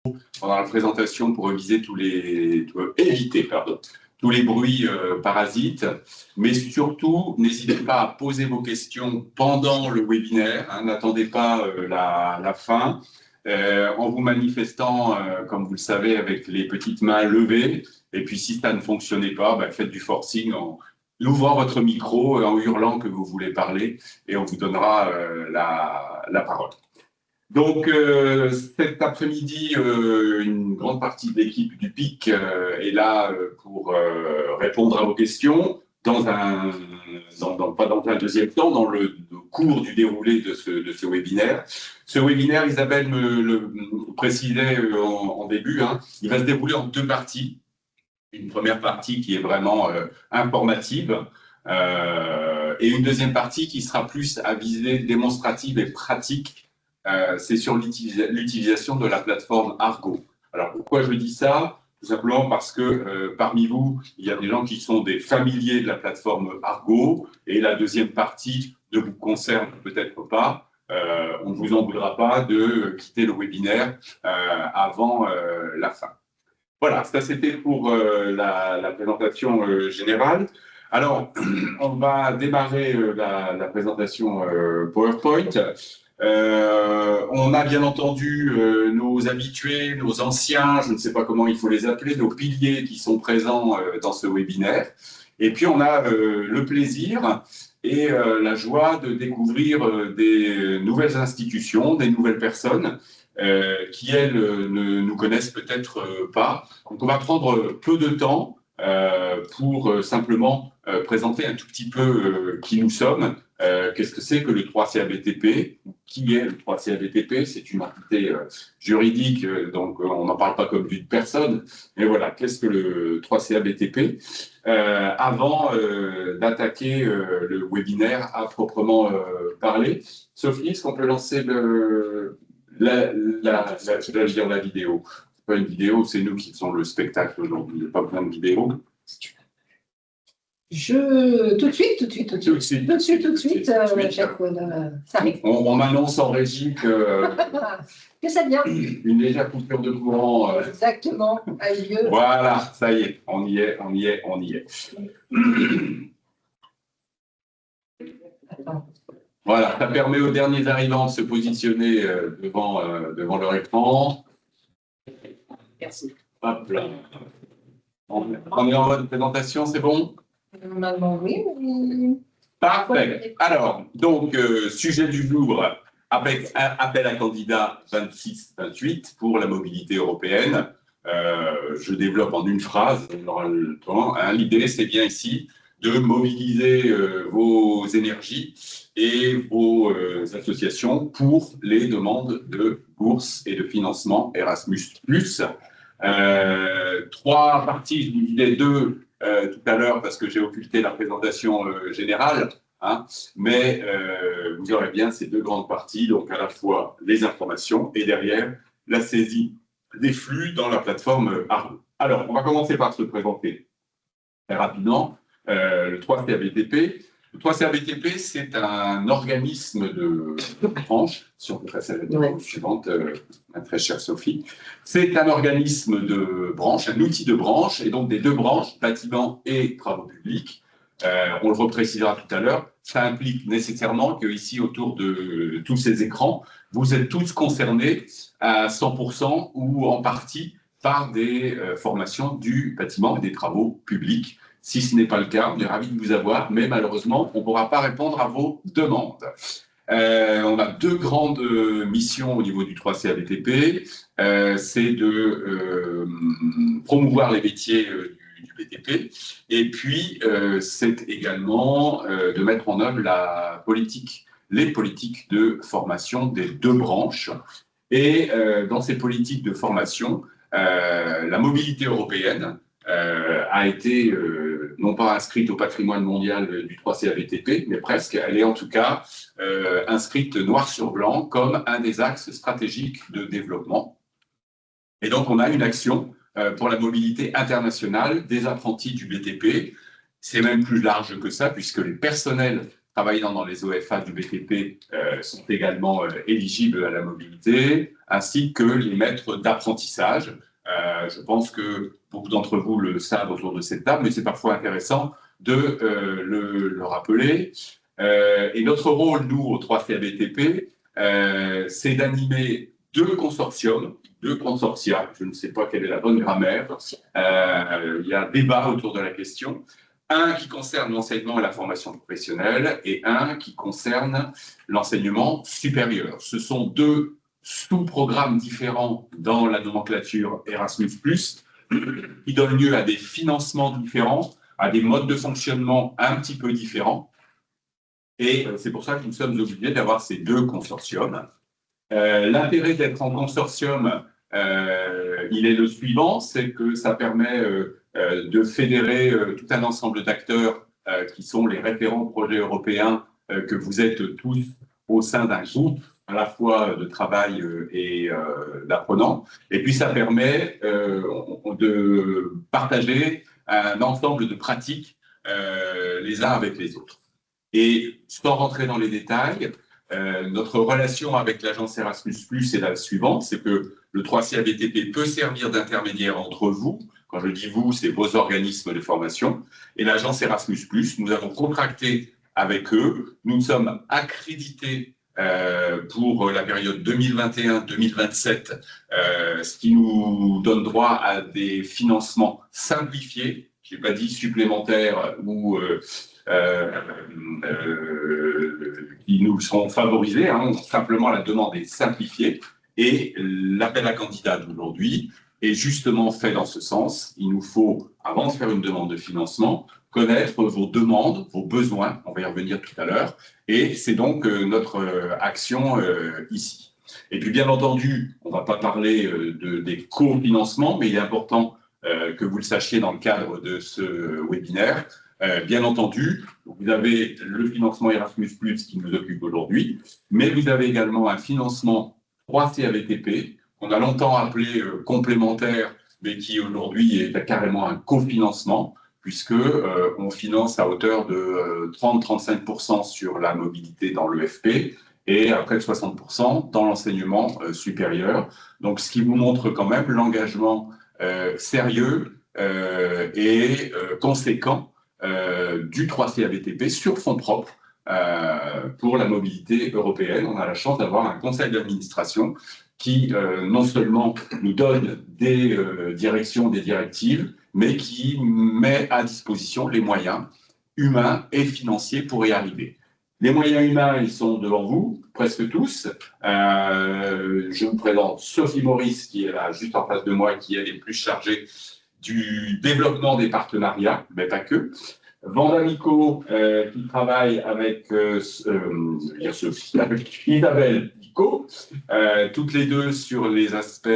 pendant la présentation pour éviter tous les bruits parasites. Mais surtout, n'hésitez pas à poser vos questions pendant le webinaire. Hein, n'attendez pas la fin. En vous manifestant, comme vous le savez, avec les petites mains levées. Et puis, si ça ne fonctionnait pas, faites du forcing en ouvrant votre micro, en hurlant que vous voulez parler, et on vous donnera la parole. Donc, cet après-midi, une grande partie de l'équipe du PIC est là pour répondre à vos questions, pas dans un deuxième temps, dans le cours du déroulé de ce webinaire. Ce webinaire, Isabelle me le précisait en début, hein, il va se dérouler en deux parties. Une première partie qui est vraiment informative et une deuxième partie qui sera plus à visée démonstrative et pratique. C'est sur l'utilisation de la plateforme Argo. Alors, pourquoi je dis ça? Tout simplement parce que parmi vous, il y a des gens qui sont des familiers de la plateforme Argo, et la deuxième partie ne vous concerne peut-être pas. On ne vous en voudra pas de quitter le webinaire avant la fin. Voilà, ça c'était pour la présentation générale. Alors, on va démarrer la présentation PowerPoint. On a bien entendu nos habitués, nos anciens, je ne sais pas comment il faut les appeler, nos piliers qui sont présents dans ce webinaire. Et puis on a le plaisir et la joie de découvrir des nouvelles institutions, des nouvelles personnes qui, elles, ne nous connaissent peut-être pas. Donc on va prendre peu de temps pour simplement présenter un tout petit peu qui nous sommes. Qu'est-ce que c'est que le 3CABTP? Qui est le 3CABTP? C'est une entité juridique, donc on n'en parle pas comme d'une personne. Mais voilà, qu'est-ce que le 3CABTP? Avant d'attaquer le webinaire à proprement parler, Sophie, est-ce qu'on peut lancer la vidéo? C'est pas une vidéo, c'est nous qui faisons le spectacle, donc il n'y a pas besoin de vidéo. Tout de suite, ça arrive. On m'annonce en régie que ça vient. Une légère coupure de courant. Exactement, a eu lieu. Voilà, ça y est, on y est. Voilà, ça permet aux derniers arrivants de se positionner devant leur écran. Merci. Hop là. On est en mode présentation, c'est bon? Normalement, oui. Parfait. Alors, donc, sujet du jour, avec appel à candidats 26-28 pour la mobilité européenne. Je développe en une phrase, on aura le temps. Hein. L'idée, c'est bien ici de mobiliser vos énergies et vos associations pour les demandes de bourse et de financement Erasmus+. Trois parties, je vous disais deux tout à l'heure parce que j'ai occulté la présentation générale, hein, mais vous aurez bien ces deux grandes parties, donc à la fois les informations et derrière la saisie des flux dans la plateforme Argo. Alors, on va commencer par se présenter très rapidement. Le 3CABTP. Le 3CABTP, c'est un organisme de branche, si on peut passer à la vidéo suivante, ma très chère Sophie. C'est un organisme de branche, un outil de branche, et donc des deux branches, bâtiments et travaux publics. On le reprécisera tout à l'heure. Ça implique nécessairement qu'ici, autour de tous ces écrans, vous êtes tous concernés à 100% ou en partie par des formations du bâtiment et des travaux publics. Si ce n'est pas le cas, on est ravis de vous avoir, mais malheureusement, on ne pourra pas répondre à vos demandes. On a deux grandes missions au niveau du 3CABTP. C'est de promouvoir les métiers du BTP, et puis c'est également de mettre en œuvre les politiques de formation des deux branches. Et dans ces politiques de formation, la mobilité européenne a été non pas inscrite au patrimoine mondial du 3CABTP, mais presque. Elle est en tout cas inscrite noir sur blanc comme un des axes stratégiques de développement. Et donc, on a une action pour la mobilité internationale des apprentis du BTP. C'est même plus large que ça, puisque les personnels travaillant dans les OFA du BTP sont également éligibles à la mobilité, ainsi que les maîtres d'apprentissage. Je pense que beaucoup d'entre vous le savent autour de cette table, mais c'est parfois intéressant de le rappeler. Et notre rôle, nous, au 3CA BTP, c'est d'animer deux consortia, je ne sais pas quelle est la bonne grammaire, il y a débat autour de la question, un qui concerne l'enseignement et la formation professionnelle et un qui concerne l'enseignement supérieur. Ce sont deux sous-programmes différents dans la nomenclature Erasmus+, qui donnent lieu à des financements différents, à des modes de fonctionnement un petit peu différents. Et c'est pour ça que nous sommes obligés d'avoir ces deux consortiums. L'intérêt d'être en consortium, il est le suivant, c'est que ça permet de fédérer tout un ensemble d'acteurs qui sont les référents projets européens que vous êtes tous au sein d'un groupe à la fois de travail et d'apprenants. Et puis ça permet de partager un ensemble de pratiques les uns avec les autres. Et sans rentrer dans les détails, notre relation avec l'agence Erasmus+ est la suivante, c'est que le 3CA BTP peut servir d'intermédiaire entre vous, quand je dis vous, c'est vos organismes de formation, et l'agence Erasmus+. Nous avons contracté avec eux, nous sommes accrédités pour la période 2021-2027, ce qui nous donne droit à des financements simplifiés, je n'ai pas dit supplémentaires ou qui nous sont favorisés, hein, simplement la demande est simplifiée et l'appel à candidats d'aujourd'hui est justement fait dans ce sens. Il nous faut, avant de faire une demande de financement, connaître vos demandes, vos besoins, on va y revenir tout à l'heure, et c'est donc notre action ici. Et puis bien entendu, on ne va pas parler des cofinancements, mais il est important que vous le sachiez dans le cadre de ce webinaire. Bien entendu, vous avez le financement Erasmus+, qui nous occupe aujourd'hui, mais vous avez également un financement 3CA BTP, qu'on a longtemps appelé complémentaire, mais qui aujourd'hui est carrément un cofinancement, puisque on finance à hauteur de 30-35% sur la mobilité dans l'EFP et à près de 60% dans l'enseignement supérieur. Donc, ce qui vous montre quand même l'engagement sérieux et conséquent du 3CA BTP sur fonds propres pour la mobilité européenne. On a la chance d'avoir un conseil d'administration qui non seulement nous donne des directions, des directives, mais qui met à disposition les moyens humains et financiers pour y arriver. Les moyens humains, ils sont devant vous, presque tous. Je vous présente Sophie Maurice, qui est là juste en face de moi, qui est les plus chargée du développement des partenariats, mais pas que. Vanda Nico, qui travaille avec Isabelle Nico, toutes les deux sur les aspects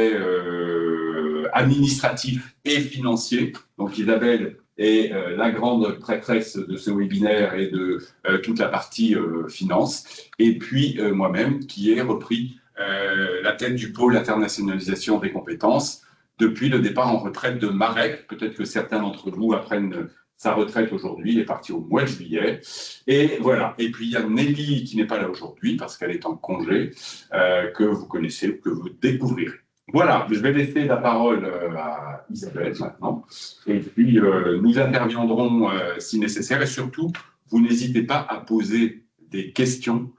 administratifs et financiers. Donc Isabelle est la grande prêtresse de ce webinaire et de toute la partie finance. Et puis moi-même, qui ai repris la tête du pôle internationalisation des compétences depuis le départ en retraite de Marek. Peut-être que certains d'entre vous apprennent sa retraite aujourd'hui, il est parti au mois de juillet. Et voilà. Et puis il y a Nelly qui n'est pas là aujourd'hui parce qu'elle est en congé, que vous connaissez, que vous découvrirez. Voilà, je vais laisser la parole à Isabelle maintenant. Et puis nous interviendrons si nécessaire. Et surtout, vous n'hésitez pas à poser des questions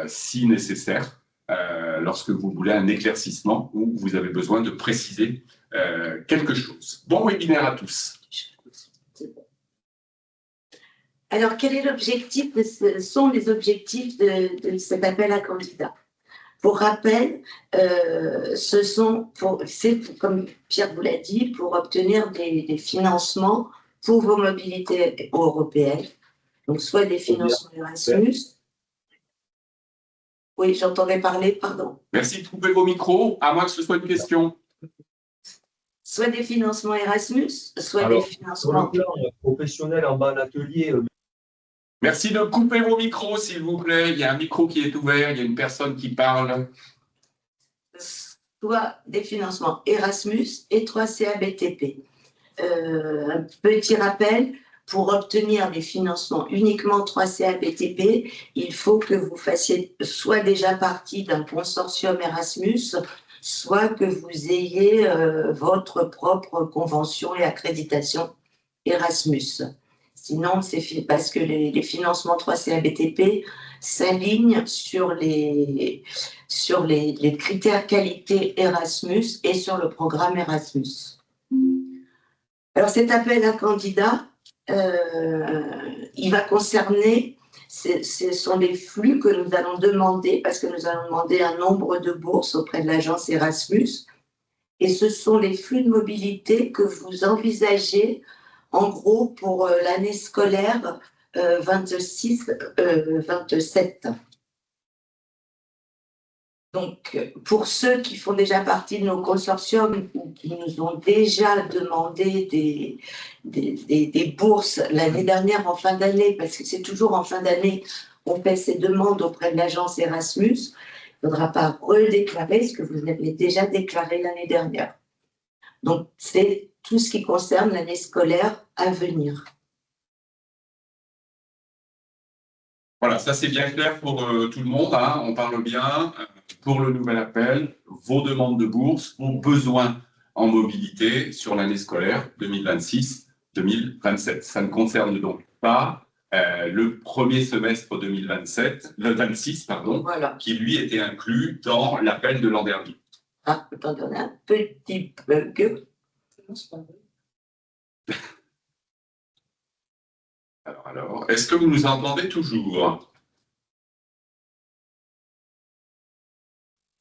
si nécessaire lorsque vous voulez un éclaircissement ou vous avez besoin de préciser quelque chose. Bon webinaire à tous. Alors, quel est l'objectif, sont les objectifs de cet appel à candidats? Pour rappel, c'est, comme Pierre vous l'a dit, pour obtenir des financements pour vos mobilités européennes, donc soit des financements Erasmus. Oui, j'entendais parler, pardon. Merci de couper vos micros, à moins que ce soit une question. Soit des financements Erasmus, soit des financements... Sur le plan professionnel en bas d'atelier... Merci de couper vos micros, s'il vous plaît. Il y a un micro qui est ouvert, il y a une personne qui parle. Soit des financements Erasmus et 3CA BTP. Un petit rappel, pour obtenir des financements uniquement 3CA BTP, il faut que vous fassiez soit déjà partie d'un consortium Erasmus, soit que vous ayez votre propre convention et accréditation Erasmus. Sinon, c'est parce que les financements 3CA BTP s'alignent sur les critères qualité Erasmus et sur le programme Erasmus. Alors, cet appel à candidats, il va concerner, ce sont des flux que nous allons demander, parce que nous allons demander un nombre de bourses auprès de l'agence Erasmus, et ce sont les flux de mobilité que vous envisagez, en gros, pour l'année scolaire 26-27. Donc, pour ceux qui font déjà partie de nos consortiums ou qui nous ont déjà demandé des bourses l'année dernière en fin d'année, parce que c'est toujours en fin d'année qu'on fait ces demandes auprès de l'agence Erasmus, il ne faudra pas redéclarer ce que vous avez déjà déclaré l'année dernière. Donc, c'est tout ce qui concerne l'année scolaire à venir. Voilà, ça c'est bien clair pour tout le monde, hein. On parle bien pour le nouvel appel, vos demandes de bourse, vos besoins en mobilité sur l'année scolaire 2026-2027. Ça ne concerne donc pas le premier semestre 2027, le 26, pardon, Voilà. qui lui était inclus dans l'appel de l'an dernier. Ah, attendez, on a un petit bug. Alors, est-ce que vous nous entendez toujours?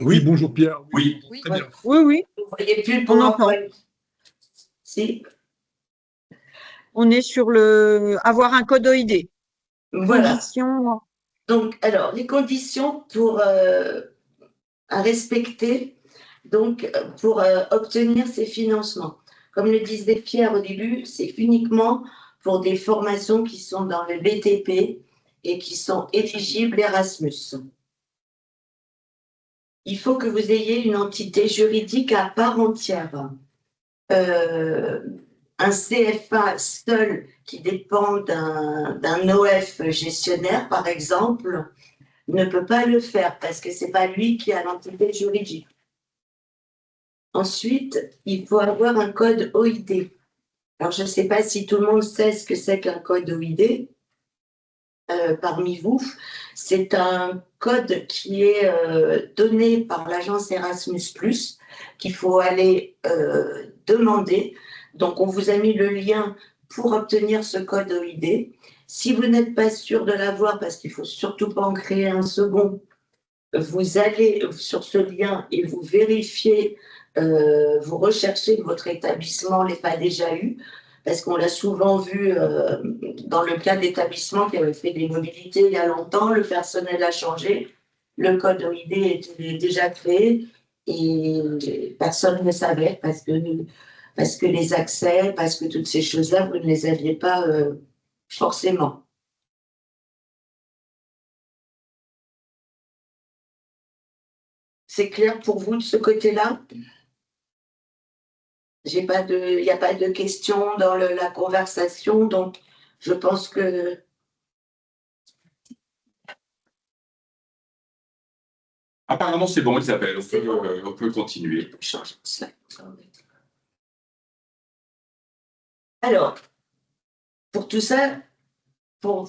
Oui, bonjour Pierre. Oui. Très bien. Oui, oui, Vous ne voyez plus le on entend. PowerPoint. Si, On est sur le avoir un code OID. voilà. Conditions. Donc, alors, les conditions pour à respecter donc, pour obtenir ces financements. Comme le disait Pierre au début, c'est uniquement pour des formations qui sont dans le BTP et qui sont éligibles Erasmus. Il faut que vous ayez une entité juridique à part entière. Un CFA seul qui dépend d'un OF gestionnaire, par exemple, ne peut pas le faire parce que ce n'est pas lui qui a l'entité juridique. Ensuite, il faut avoir un code OID. Alors, je ne sais pas si tout le monde sait ce que c'est qu'un code OID parmi vous. C'est un code qui est donné par l'agence Erasmus+, qu'il faut aller demander. Donc, on vous a mis le lien pour obtenir ce code OID. Si vous n'êtes pas sûr de l'avoir, parce qu'il ne faut surtout pas en créer un second, vous allez sur ce lien et vous vérifiez, vous recherchez que votre établissement ne l'ait pas déjà eu, parce qu'on l'a souvent vu dans le cas d'établissements qui avaient fait des mobilités il y a longtemps, le personnel a changé, le code OID était déjà créé et personne ne savait parce que les accès, parce que toutes ces choses-là, vous ne les aviez pas forcément. C'est clair pour vous de ce côté-là? Il n'y a pas de questions dans la conversation, donc je pense que... Apparemment, c'est bon, Isabelle, on peut continuer. Alors, pour tout ça, pour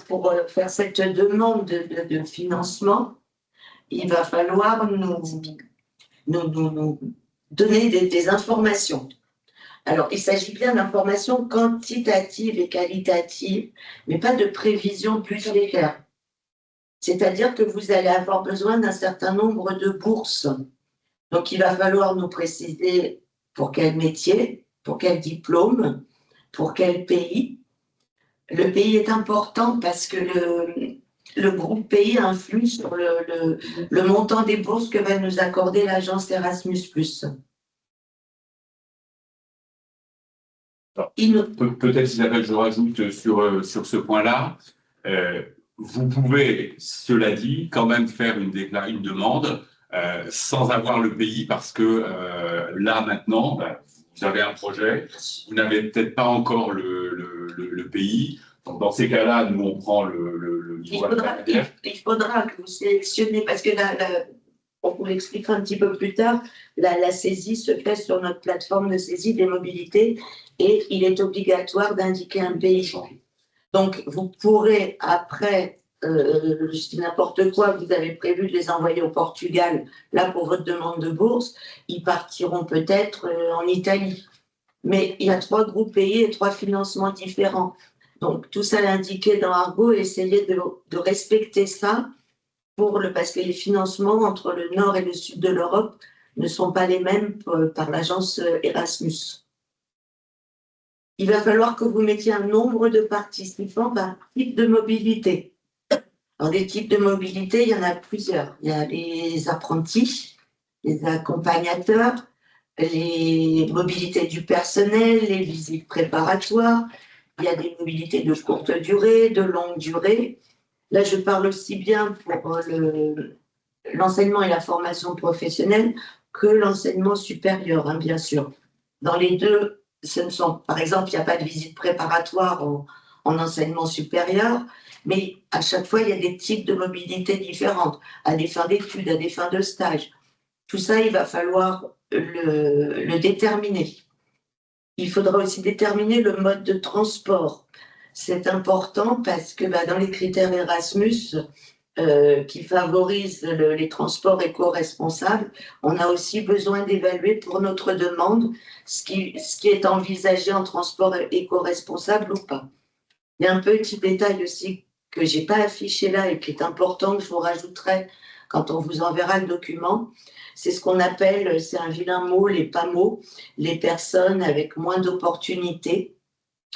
faire cette demande de financement, il va falloir nous donner des informations. Alors, il s'agit bien d'informations quantitatives et qualitatives, mais pas de prévisions budgétaires. C'est-à-dire que vous allez avoir besoin d'un certain nombre de bourses. Donc, il va falloir nous préciser pour quel métier, pour quel diplôme, pour quel pays. Le pays est important parce que le groupe pays influe sur le montant des bourses que va nous accorder l'agence Erasmus+. Peut-être, Isabelle, je rajoute sur ce point-là. Vous pouvez, cela dit, quand même faire une demande sans avoir le pays parce que là, maintenant, vous avez un projet, vous n'avez peut-être pas encore le pays. Donc, dans ces cas-là, nous, on prend le niveau intermédiaire. Il faudra que vous sélectionnez, parce que on vous l'expliquera un petit peu plus tard, la saisie se fait sur notre plateforme de saisie des mobilités et il est obligatoire d'indiquer un pays. Donc, vous pourrez, après, je dis n'importe quoi, vous avez prévu de les envoyer au Portugal, là, pour votre demande de bourse, ils partiront peut-être en Italie. Mais il y a 3 groupes pays et 3 financements différents. Donc, tout ça l'indiquer dans Argo et essayer de respecter ça parce que les financements entre le nord et le sud de l'Europe ne sont pas les mêmes par l'agence Erasmus. Il va falloir que vous mettiez un nombre de participants par type de mobilité. Alors, des types de mobilité, il y en a plusieurs. Il y a les apprentis, les accompagnateurs, les mobilités du personnel, les visites préparatoires. Il y a des mobilités de courte durée, de longue durée. Là, je parle aussi bien pour l'enseignement et la formation professionnelle que l'enseignement supérieur, hein, bien sûr. Dans les deux, par exemple, il n'y a pas de visite préparatoire en enseignement supérieur, mais à chaque fois, il y a des types de mobilité différentes, à des fins d'études, à des fins de stage. Tout ça, il va falloir le déterminer. Il faudra aussi déterminer le mode de transport. C'est important parce que dans les critères Erasmus qui favorisent les transports éco-responsables, on a aussi besoin d'évaluer pour notre demande ce qui est envisagé en transport éco-responsable ou pas. Il y a un petit détail aussi que je n'ai pas affiché là et qui est important, que je vous rajouterai quand on vous enverra le document. C'est ce qu'on appelle, c'est un vilain mot, les PAMO, les personnes avec moins d'opportunités.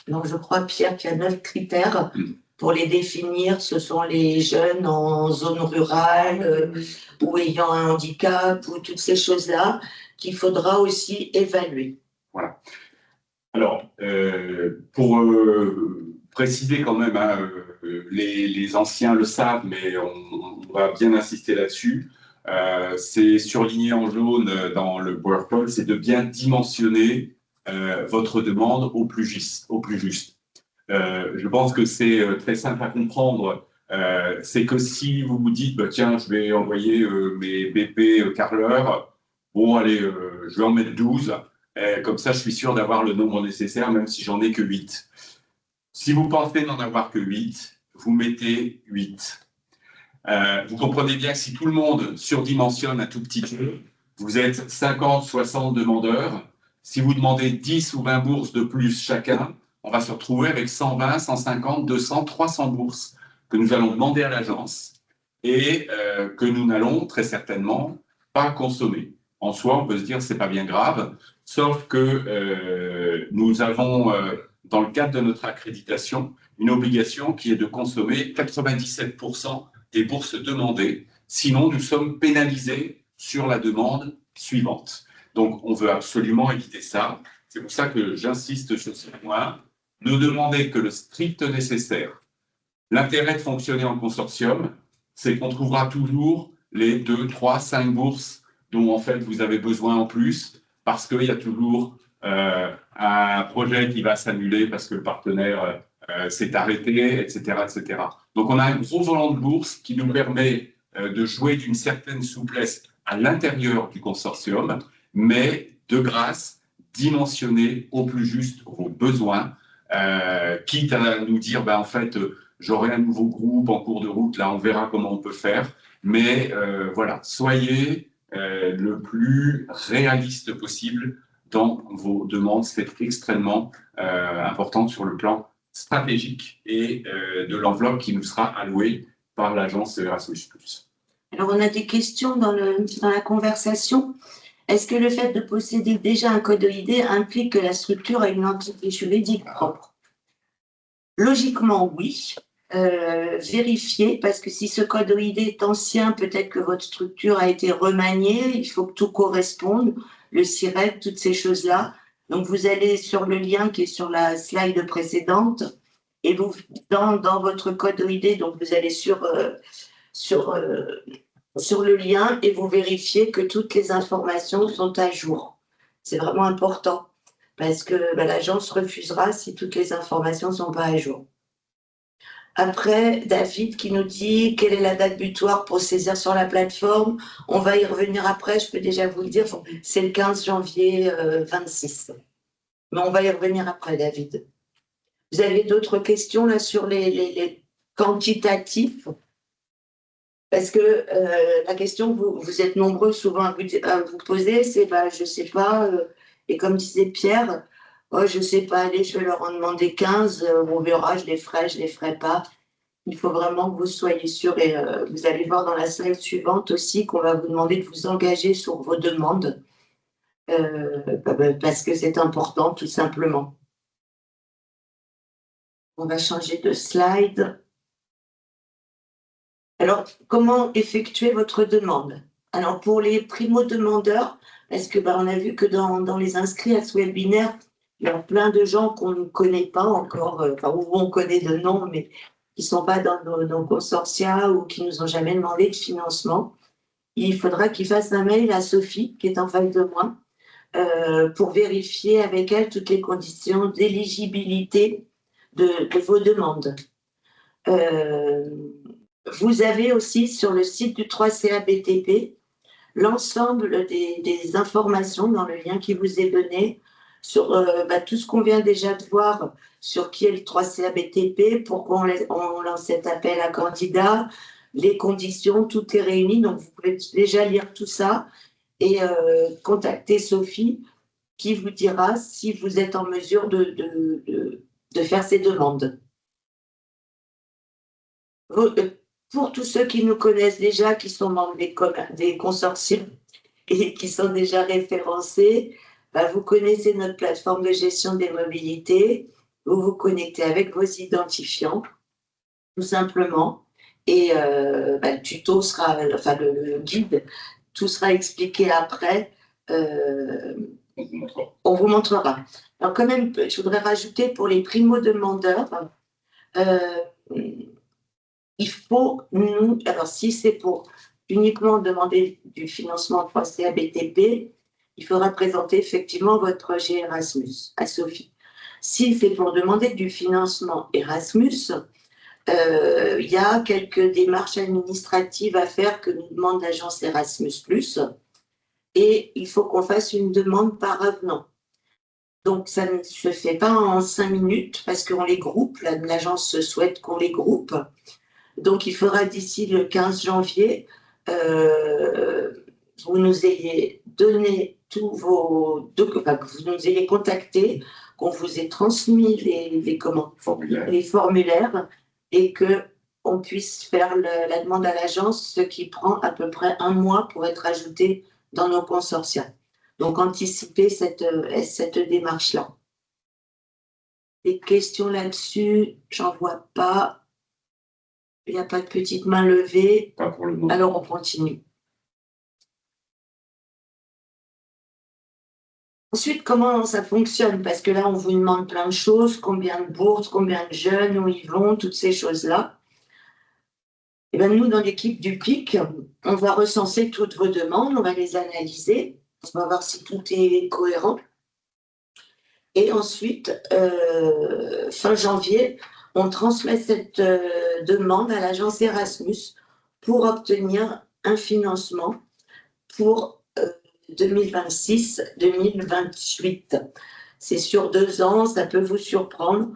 Donc, je crois, Pierre, qu'il y a 9 critères pour les définir. Ce sont les jeunes en zone rurale ou ayant un handicap ou toutes ces choses-là qu'il faudra aussi évaluer. Voilà. Alors, pour préciser quand même, hein, les anciens le savent, mais on va bien insister là-dessus. C'est surligné en jaune dans le PowerPoint, c'est de bien dimensionner votre demande au plus juste. Je pense que c'est très simple à comprendre. C'est que si vous vous dites, tiens, je vais envoyer mes BP carleurs, bon, allez, je vais en mettre 12, comme ça, je suis sûr d'avoir le nombre nécessaire, même si j'en ai que 8. Si vous pensez n'en avoir que 8, vous mettez 8. Vous comprenez bien que si tout le monde surdimensionne un tout petit peu, vous êtes 50, 60 demandeurs. Si vous demandez 10 ou 20 bourses de plus chacun, on va se retrouver avec 120, 150, 200, 300 bourses que nous allons demander à l'agence et que nous n'allons très certainement pas consommer. En soi, on peut se dire c'est pas bien grave, sauf que nous avons, dans le cadre de notre accréditation, une obligation qui est de consommer 97% des bourses demandées. Sinon, nous sommes pénalisés sur la demande suivante. Donc, on veut absolument éviter ça. C'est pour ça que j'insiste sur ce point. Ne demandez que le strict nécessaire. L'intérêt de fonctionner en consortium, c'est qu'on trouvera toujours les 2, 3, 5 bourses dont, en fait, vous avez besoin en plus, parce qu'il y a toujours un projet qui va s'annuler parce que le partenaire s'est arrêté, etc., etc. Donc, on a un gros volant de bourse qui nous permet de jouer d'une certaine souplesse à l'intérieur du consortium, mais de grâce, dimensionner au plus juste vos besoins, quitte à nous dire, en fait, j'aurai un nouveau groupe en cours de route, là, on verra comment on peut faire, mais voilà, soyez le plus réaliste possible dans vos demandes, c'est extrêmement important sur le plan stratégique et de l'enveloppe qui nous sera allouée par l'agence Erasmus+. Alors, on a des questions dans la conversation. Est-ce que le fait de posséder déjà un code OID implique que la structure a une entité juridique propre? Logiquement, oui. Vérifiez, parce que si ce code OID est ancien, peut-être que votre structure a été remaniée, il faut que tout corresponde, le SIRET, toutes ces choses-là. Donc, vous allez sur le lien qui est sur la slide précédente, et vous, dans votre code OID, donc vous allez sur le lien et vous vérifiez que toutes les informations sont à jour. C'est vraiment important. parce que l'agence refusera si toutes les informations ne sont pas à jour. Après, David qui nous dit quelle est la date butoir pour saisir sur la plateforme. On va y revenir après, je peux déjà vous le dire, c'est le 15 janvier 26. Mais on va y revenir après, David. Vous avez d'autres questions là sur les quantitatifs? Parce que la question que vous êtes nombreux souvent à vous poser, c'est je ne sais pas, et comme disait Pierre, oh, je ne sais pas, allez, je vais leur en demander 15, on verra, je les ferai pas. Il faut vraiment que vous soyez sûr et vous allez voir dans la slide suivante aussi qu'on va vous demander de vous engager sur vos demandes parce que c'est important tout simplement. On va changer de slide. Alors, comment effectuer votre demande? Alors, pour les primo-demandeurs, parce que on a vu que dans les inscrits à ce webinaire, il y a plein de gens qu'on ne connaît pas encore, ou on connaît de nom, mais qui ne sont pas dans nos consortia ou qui ne nous ont jamais demandé de financement. Il faudra qu'ils fassent un mail à Sophie, qui est en face de moi, pour vérifier avec elle toutes les conditions d'éligibilité de vos demandes. Vous avez aussi sur le site du 3CA BTP l'ensemble des informations dans le lien qui vous est donné sur tout ce qu'on vient déjà de voir sur qui est le 3CA BTP, pourquoi on lance cet appel à candidats, les conditions, tout est réuni. Donc, vous pouvez déjà lire tout ça et contacter Sophie qui vous dira si vous êtes en mesure de faire ces demandes. Pour tous ceux qui nous connaissent déjà, qui sont membres des consortiums et qui sont déjà référencés, vous connaissez notre plateforme de gestion des mobilités. Vous vous connectez avec vos identifiants, tout simplement. Et le tuto sera, le guide, tout sera expliqué après. On vous montrera. Alors quand même, je voudrais rajouter pour les primo-demandeurs, il faut alors si c'est pour uniquement demander du financement 3CA BTP, il faudra présenter effectivement votre projet Erasmus à Sophie. Si c'est pour demander du financement Erasmus, il y a quelques démarches administratives à faire que nous demande l'agence Erasmus+, et il faut qu'on fasse une demande par avenant. Donc, ça ne se fait pas en 5 minutes parce qu'on les groupe, l'agence souhaite qu'on les groupe. Donc, il faudra d'ici le 15 janvier, vous nous ayez donné tous vos documents, que vous nous ayez contacté, qu'on vous ait transmis les formulaires et qu'on puisse faire la demande à l'agence, ce qui prend à peu près 1 mois pour être ajouté dans nos consortia. Donc, anticiper cette démarche-là. Des questions là-dessus, j'en vois pas. Il n'y a pas de petite main levée. Pas pour le moment. Alors, on continue. Ensuite, comment ça fonctionne? Parce que là, on vous demande plein de choses. Combien de bourses, combien de jeunes, où ils vont, toutes ces choses-là. Et bien, nous, dans l'équipe du PIC, on va recenser toutes vos demandes, on va les analyser, on va voir si tout est cohérent. Et ensuite, fin janvier, on transmet cette demande à l'agence Erasmus pour obtenir un financement pour 2026-2028. C'est sur 2 ans, ça peut vous surprendre.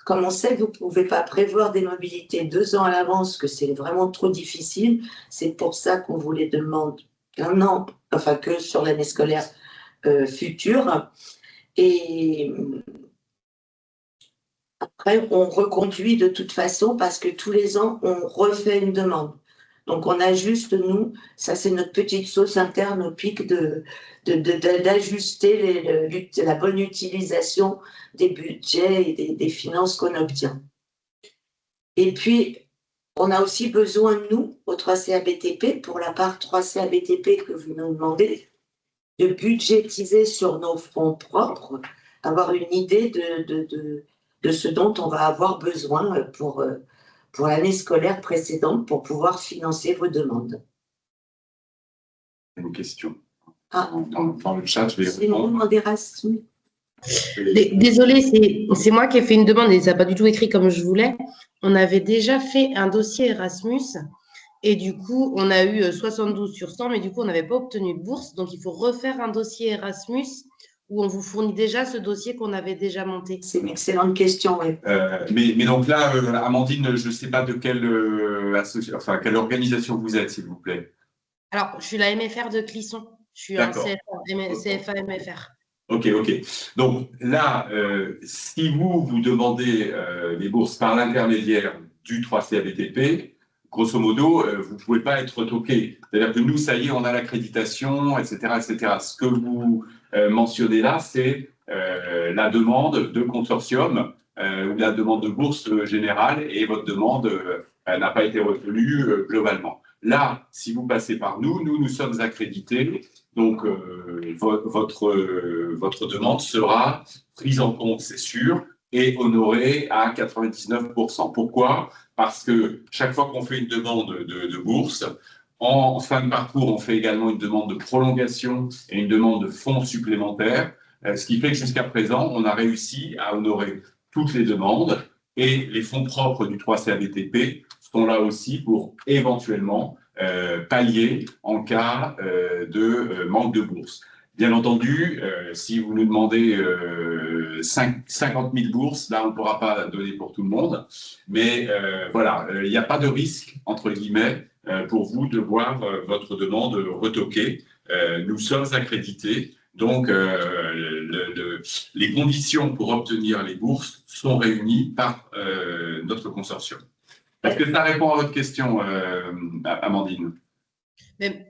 Comme on sait que vous ne pouvez pas prévoir des mobilités 2 ans à l'avance, que c'est vraiment trop difficile, c'est pour ça qu'on vous les demande qu'un an, enfin que sur l'année scolaire future. Et après, on reconduit de toute façon parce que tous les ans, on refait une demande. Donc, on ajuste, nous, ça c'est notre petite sauce interne au PIC d'ajuster la bonne utilisation des budgets et des finances qu'on obtient. Et puis, on a aussi besoin, nous, au 3CA BTP, pour la part 3CA BTP que vous nous demandez, de budgétiser sur nos fonds propres, avoir une idée de ce dont on va avoir besoin pour l'année scolaire précédente pour pouvoir financer vos demandes. Une question. Ah. Dans le chat, je vais C'est une demande Erasmus. Désolée, c'est moi qui ai fait une demande et ça n'a pas du tout écrit comme je voulais. On avait déjà fait un dossier Erasmus et du coup, on a eu 72 sur 100, mais du coup, on n'avait pas obtenu de bourse. Donc, il faut refaire un dossier Erasmus où on vous fournit déjà ce dossier qu'on avait déjà monté. C'est une excellente question, oui. Mais donc là, Amandine, je ne sais pas de quelle, quelle organisation vous êtes, s'il vous plaît. Alors, je suis la MFR de Clisson. Je suis un CFA MFR. Ok. Donc là, si vous demandez les bourses par l'intermédiaire du 3CABTP, grosso modo, vous ne pouvez pas être retoqué. C'est-à-dire que nous, ça y est, on a l'accréditation, etc., etc. Ce que vous mentionnez là, c'est la demande de consortium ou la demande de bourse générale et votre demande n'a pas été retenue globalement. Là, si vous passez par nous, nous sommes accrédités. Donc, votre demande sera prise en compte, c'est sûr, et honorée à 99%. Pourquoi? Parce que chaque fois qu'on fait une demande de bourse, en fin de parcours, on fait également une demande de prolongation et une demande de fonds supplémentaires, ce qui fait que jusqu'à présent, on a réussi à honorer toutes les demandes et les fonds propres du 3CABTP sont là aussi pour éventuellement pallier en cas de manque de bourse. Bien entendu, si vous nous demandez 50 000 bourses, là, on ne pourra pas donner pour tout le monde. Mais voilà, il n'y a pas de risque, entre guillemets, pour vous de voir votre demande retoquée. Nous sommes accrédités. Donc, les conditions pour obtenir les bourses sont réunies par notre consortium. Est-ce que ça répond à votre question, Amandine?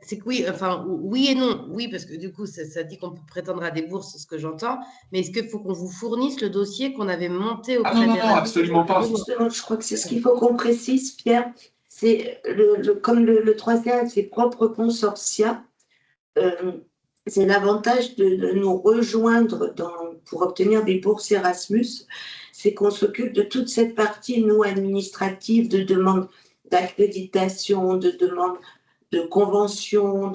C'est que oui, enfin, oui et non. Oui, parce que du coup, ça dit qu'on peut prétendre à des bourses, ce que j'entends. Mais est-ce qu'il faut qu'on vous fournisse le dossier qu'on avait monté auprès des... Non, absolument pas. Justement, je crois que c'est ce qu'il faut qu'on précise, Pierre. C'est comme le 3CA a ses propres consortia, c'est l'avantage de nous rejoindre pour obtenir des bourses Erasmus, c'est qu'on s'occupe de toute cette partie, nous, administrative, de demande d'accréditation, de demande de convention,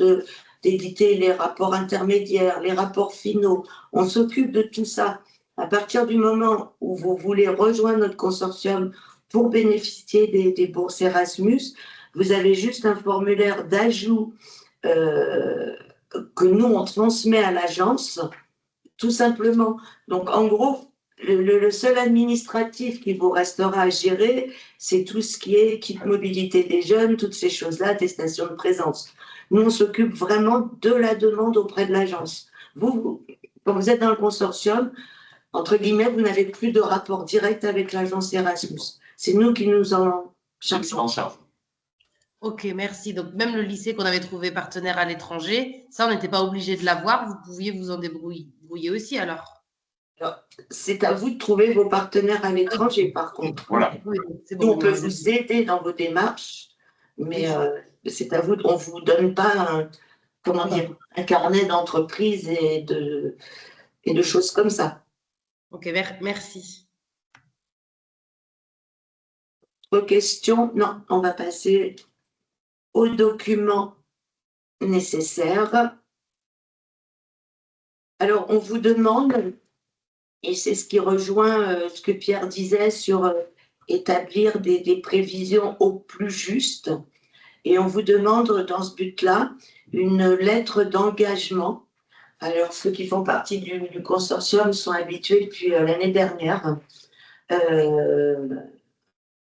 d'éditer les rapports intermédiaires, les rapports finaux. On s'occupe de tout ça. À partir du moment où vous voulez rejoindre notre consortium pour bénéficier des bourses Erasmus, vous avez juste un formulaire d'ajout que nous, on transmet à l'agence, tout simplement. Donc, en gros, le seul administratif qui vous restera à gérer, c'est tout ce qui est kit mobilité des jeunes, toutes ces choses-là, attestation de présence. Nous, on s'occupe vraiment de la demande auprès de l'agence. Vous, quand vous êtes dans le consortium, entre guillemets, vous n'avez plus de rapport direct avec l'agence Erasmus. C'est nous qui nous en chargeons. Ok, merci. Donc, même le lycée qu'on avait trouvé partenaire à l'étranger, ça, on n'était pas obligé de l'avoir. Vous pouviez vous en débrouiller aussi, alors. C'est à vous de trouver vos partenaires à l'étranger, par contre. Voilà. Oui, Nous, on peut vous aider dans vos démarches, mais c'est à vous. On ne vous donne pas un carnet d'entreprise et de choses comme ça. Ok, merci. Autre question? Non, on va passer aux documents nécessaires. Alors, on vous demande, et c'est ce qui rejoint ce que Pierre disait sur établir des prévisions au plus juste, et on vous demande dans ce but-là une lettre d'engagement. Alors, ceux qui font partie du consortium sont habitués depuis l'année dernière.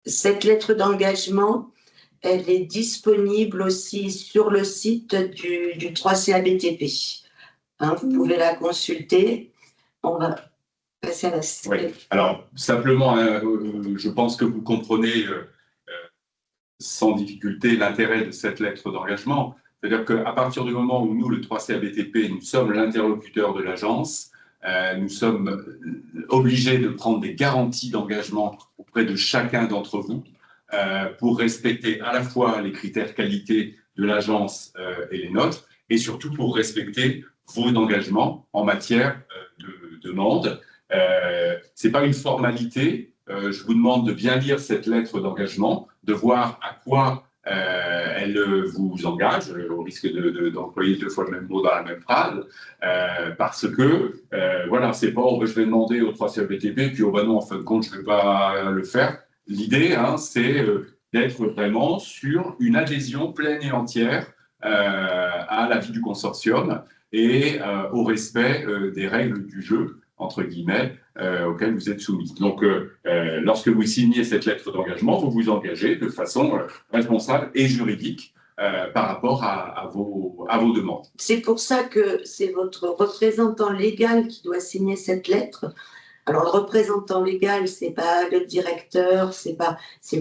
Cette lettre d'engagement, elle est disponible aussi sur le site du 3CABTP. Hein, vous pouvez la consulter. On va passer à la suite. Oui. Alors, simplement, je pense que vous comprenez sans difficulté l'intérêt de cette lettre d'engagement. C'est-à-dire qu'à partir du moment où nous, le 3CABTP, nous sommes l'interlocuteur de l'agence, nous sommes obligés de prendre des garanties d'engagement auprès de chacun d'entre vous pour respecter à la fois les critères qualité de l'agence et les nôtres, et surtout pour respecter vos engagements en matière de demande. Ce n'est pas une formalité. Je vous demande de bien lire cette lettre d'engagement, de voir à quoi elle vous engage, au risque d'employer 2 fois le même mot dans la même phrase, parce que, voilà, c'est pas je vais demander au 3 BTP, puis bah non, en fin de compte, je ne vais pas le faire. L'idée, hein, c'est d'être vraiment sur une adhésion pleine et entière à la vie du consortium et au respect des règles du jeu, entre guillemets, auxquelles vous êtes soumis. Donc, lorsque vous signez cette lettre d'engagement, vous vous engagez de façon responsable et juridique par rapport à vos demandes. C'est pour ça que c'est votre représentant légal qui doit signer cette lettre. Alors, le représentant légal, c'est pas le directeur, c'est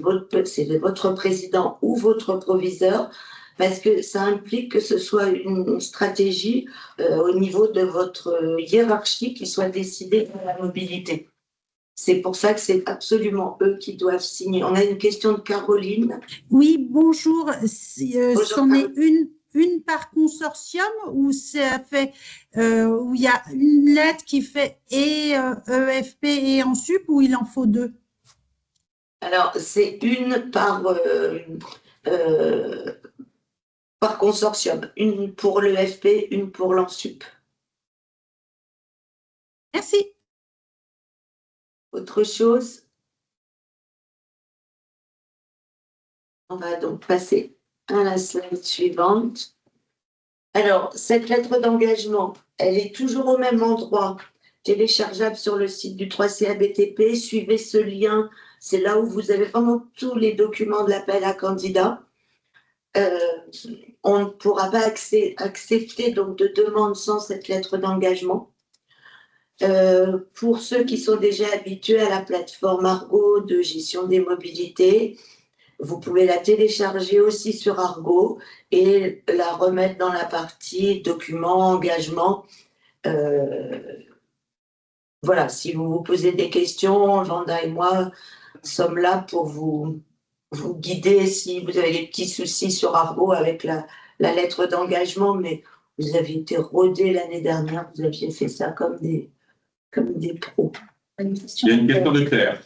votre président ou votre proviseur, parce que ça implique que ce soit une stratégie au niveau de votre hiérarchie qui soit décidée pour la mobilité. C'est pour ça que c'est absolument eux qui doivent signer. On a une question de Caroline. Oui, bonjour. Bonjour, C'en est une par consortium ou ça fait où il y a une lettre qui fait et EFP et en sup ou il en faut 2? Alors, c'est une par consortium, une pour l'EFP, une pour l'ENSUP. Merci. Autre chose? On va donc passer à la slide suivante. Alors, cette lettre d'engagement, elle est toujours au même endroit, téléchargeable sur le site du 3CABTP. Suivez ce lien, c'est là où vous avez vraiment tous les documents de l'appel à candidats. On ne pourra pas accepter donc de demande sans cette lettre d'engagement. Pour ceux qui sont déjà habitués à la plateforme Argo de gestion des mobilités, vous pouvez la télécharger aussi sur Argo et la remettre dans la partie documents, engagements. Voilà, si vous vous posez des questions, Vanda et moi sommes là pour vous guider si vous avez des petits soucis sur Argo avec la lettre d'engagement, mais vous avez été rodés l'année dernière, vous aviez fait ça comme des pros. Il y a une question de Claire.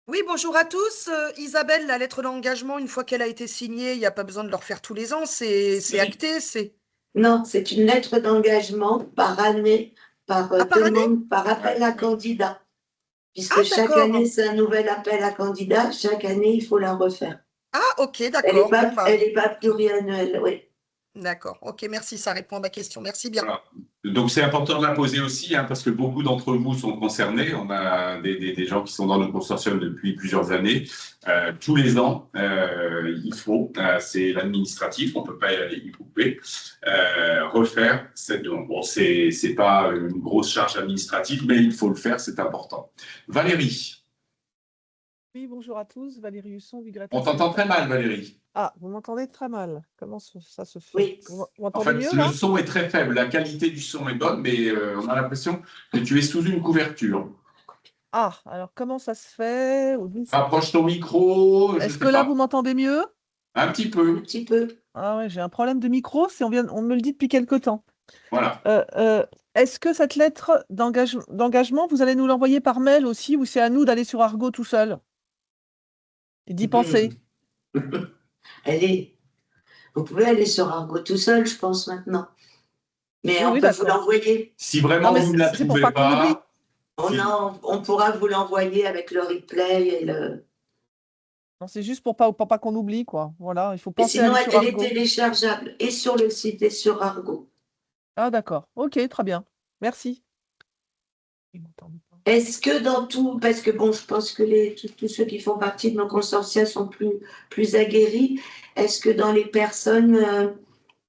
Oui, bonjour à tous. Isabelle, la lettre d'engagement, une fois qu'elle a été signée, il n'y a pas besoin de le refaire tous les ans, c'est acté, c'est… Non, c'est une lettre d'engagement par année, par demande, par appel à candidat. Puisque chaque année, c'est un nouvel appel à candidat, chaque année, il faut la refaire. Ah, ok, d'accord. Elle n'est pas pluriannuelle, oui. D'accord, ok, merci, ça répond à ma question. Merci bien. Voilà. Donc, c'est important de la poser aussi, hein, parce que beaucoup d'entre vous sont concernés. On a des gens qui sont dans nos consortiums depuis plusieurs années. Tous les ans, il faut, c'est l'administratif, on ne peut pas y couper, refaire cette demande. Bon, c'est pas une grosse charge administrative, mais il faut le faire, c'est important. Valérie. Oui, bonjour à tous. Valérie Husson, Vigrette. On t'entend très mal, Valérie. Ah, vous m'entendez très mal. Comment ça se fait? Oui. Vous En m'entendez fait, mieux, le là? son est très faible. La qualité du son est bonne, mais on a l'impression que tu es sous une couverture. Ah, alors comment ça se fait? Approche ton micro. Est-ce que là, vous m'entendez mieux? Un petit peu. Un petit peu. Ah ouais, j'ai un problème de micro, on me le dit depuis quelque temps. Voilà. Est-ce que cette lettre d'engagement, vous allez nous l'envoyer par mail aussi, ou c'est à nous d'aller sur Argo tout seul et d'y penser? Vous pouvez aller sur Argo tout seul, je pense, maintenant. Mais Oui, on oui, peut d'accord. vous l'envoyer. Si vraiment Non, mais vous ne la c'est pour trouvez pas qu'on oublie. pas, On pourra vous l'envoyer avec le replay et le. Non, c'est juste pour pas qu'on oublie, quoi. Voilà, il faut Et penser à sinon, aller sur elle est Argo. téléchargeable et sur le site et sur Argo. Ah, d'accord. Ok, très bien. Merci. Est-ce que dans tout, parce que bon, je pense que tous ceux qui font partie de nos consortia sont plus aguerris, est-ce que dans les personnes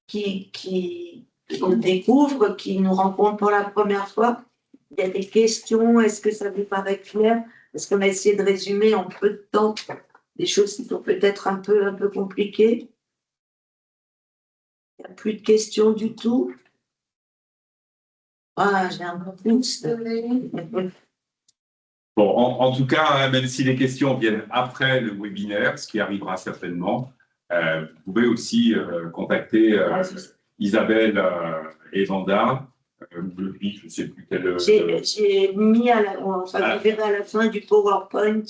qui nous découvrent, qui nous rencontrent pour la première fois, il y a des questions? Est-ce que ça vous paraît clair? Parce qu'on a essayé de résumer en peu de temps des choses qui sont peut-être un peu compliquées. Il n'y a plus de questions du tout. Ah, j'ai un peu plus. Bon, en tout cas, hein, même si les questions viennent après le webinaire, ce qui arrivera certainement, vous pouvez aussi contacter Isabelle et Vanda. Je ne sais plus quelle. J'ai mis vous verrez à la fin du PowerPoint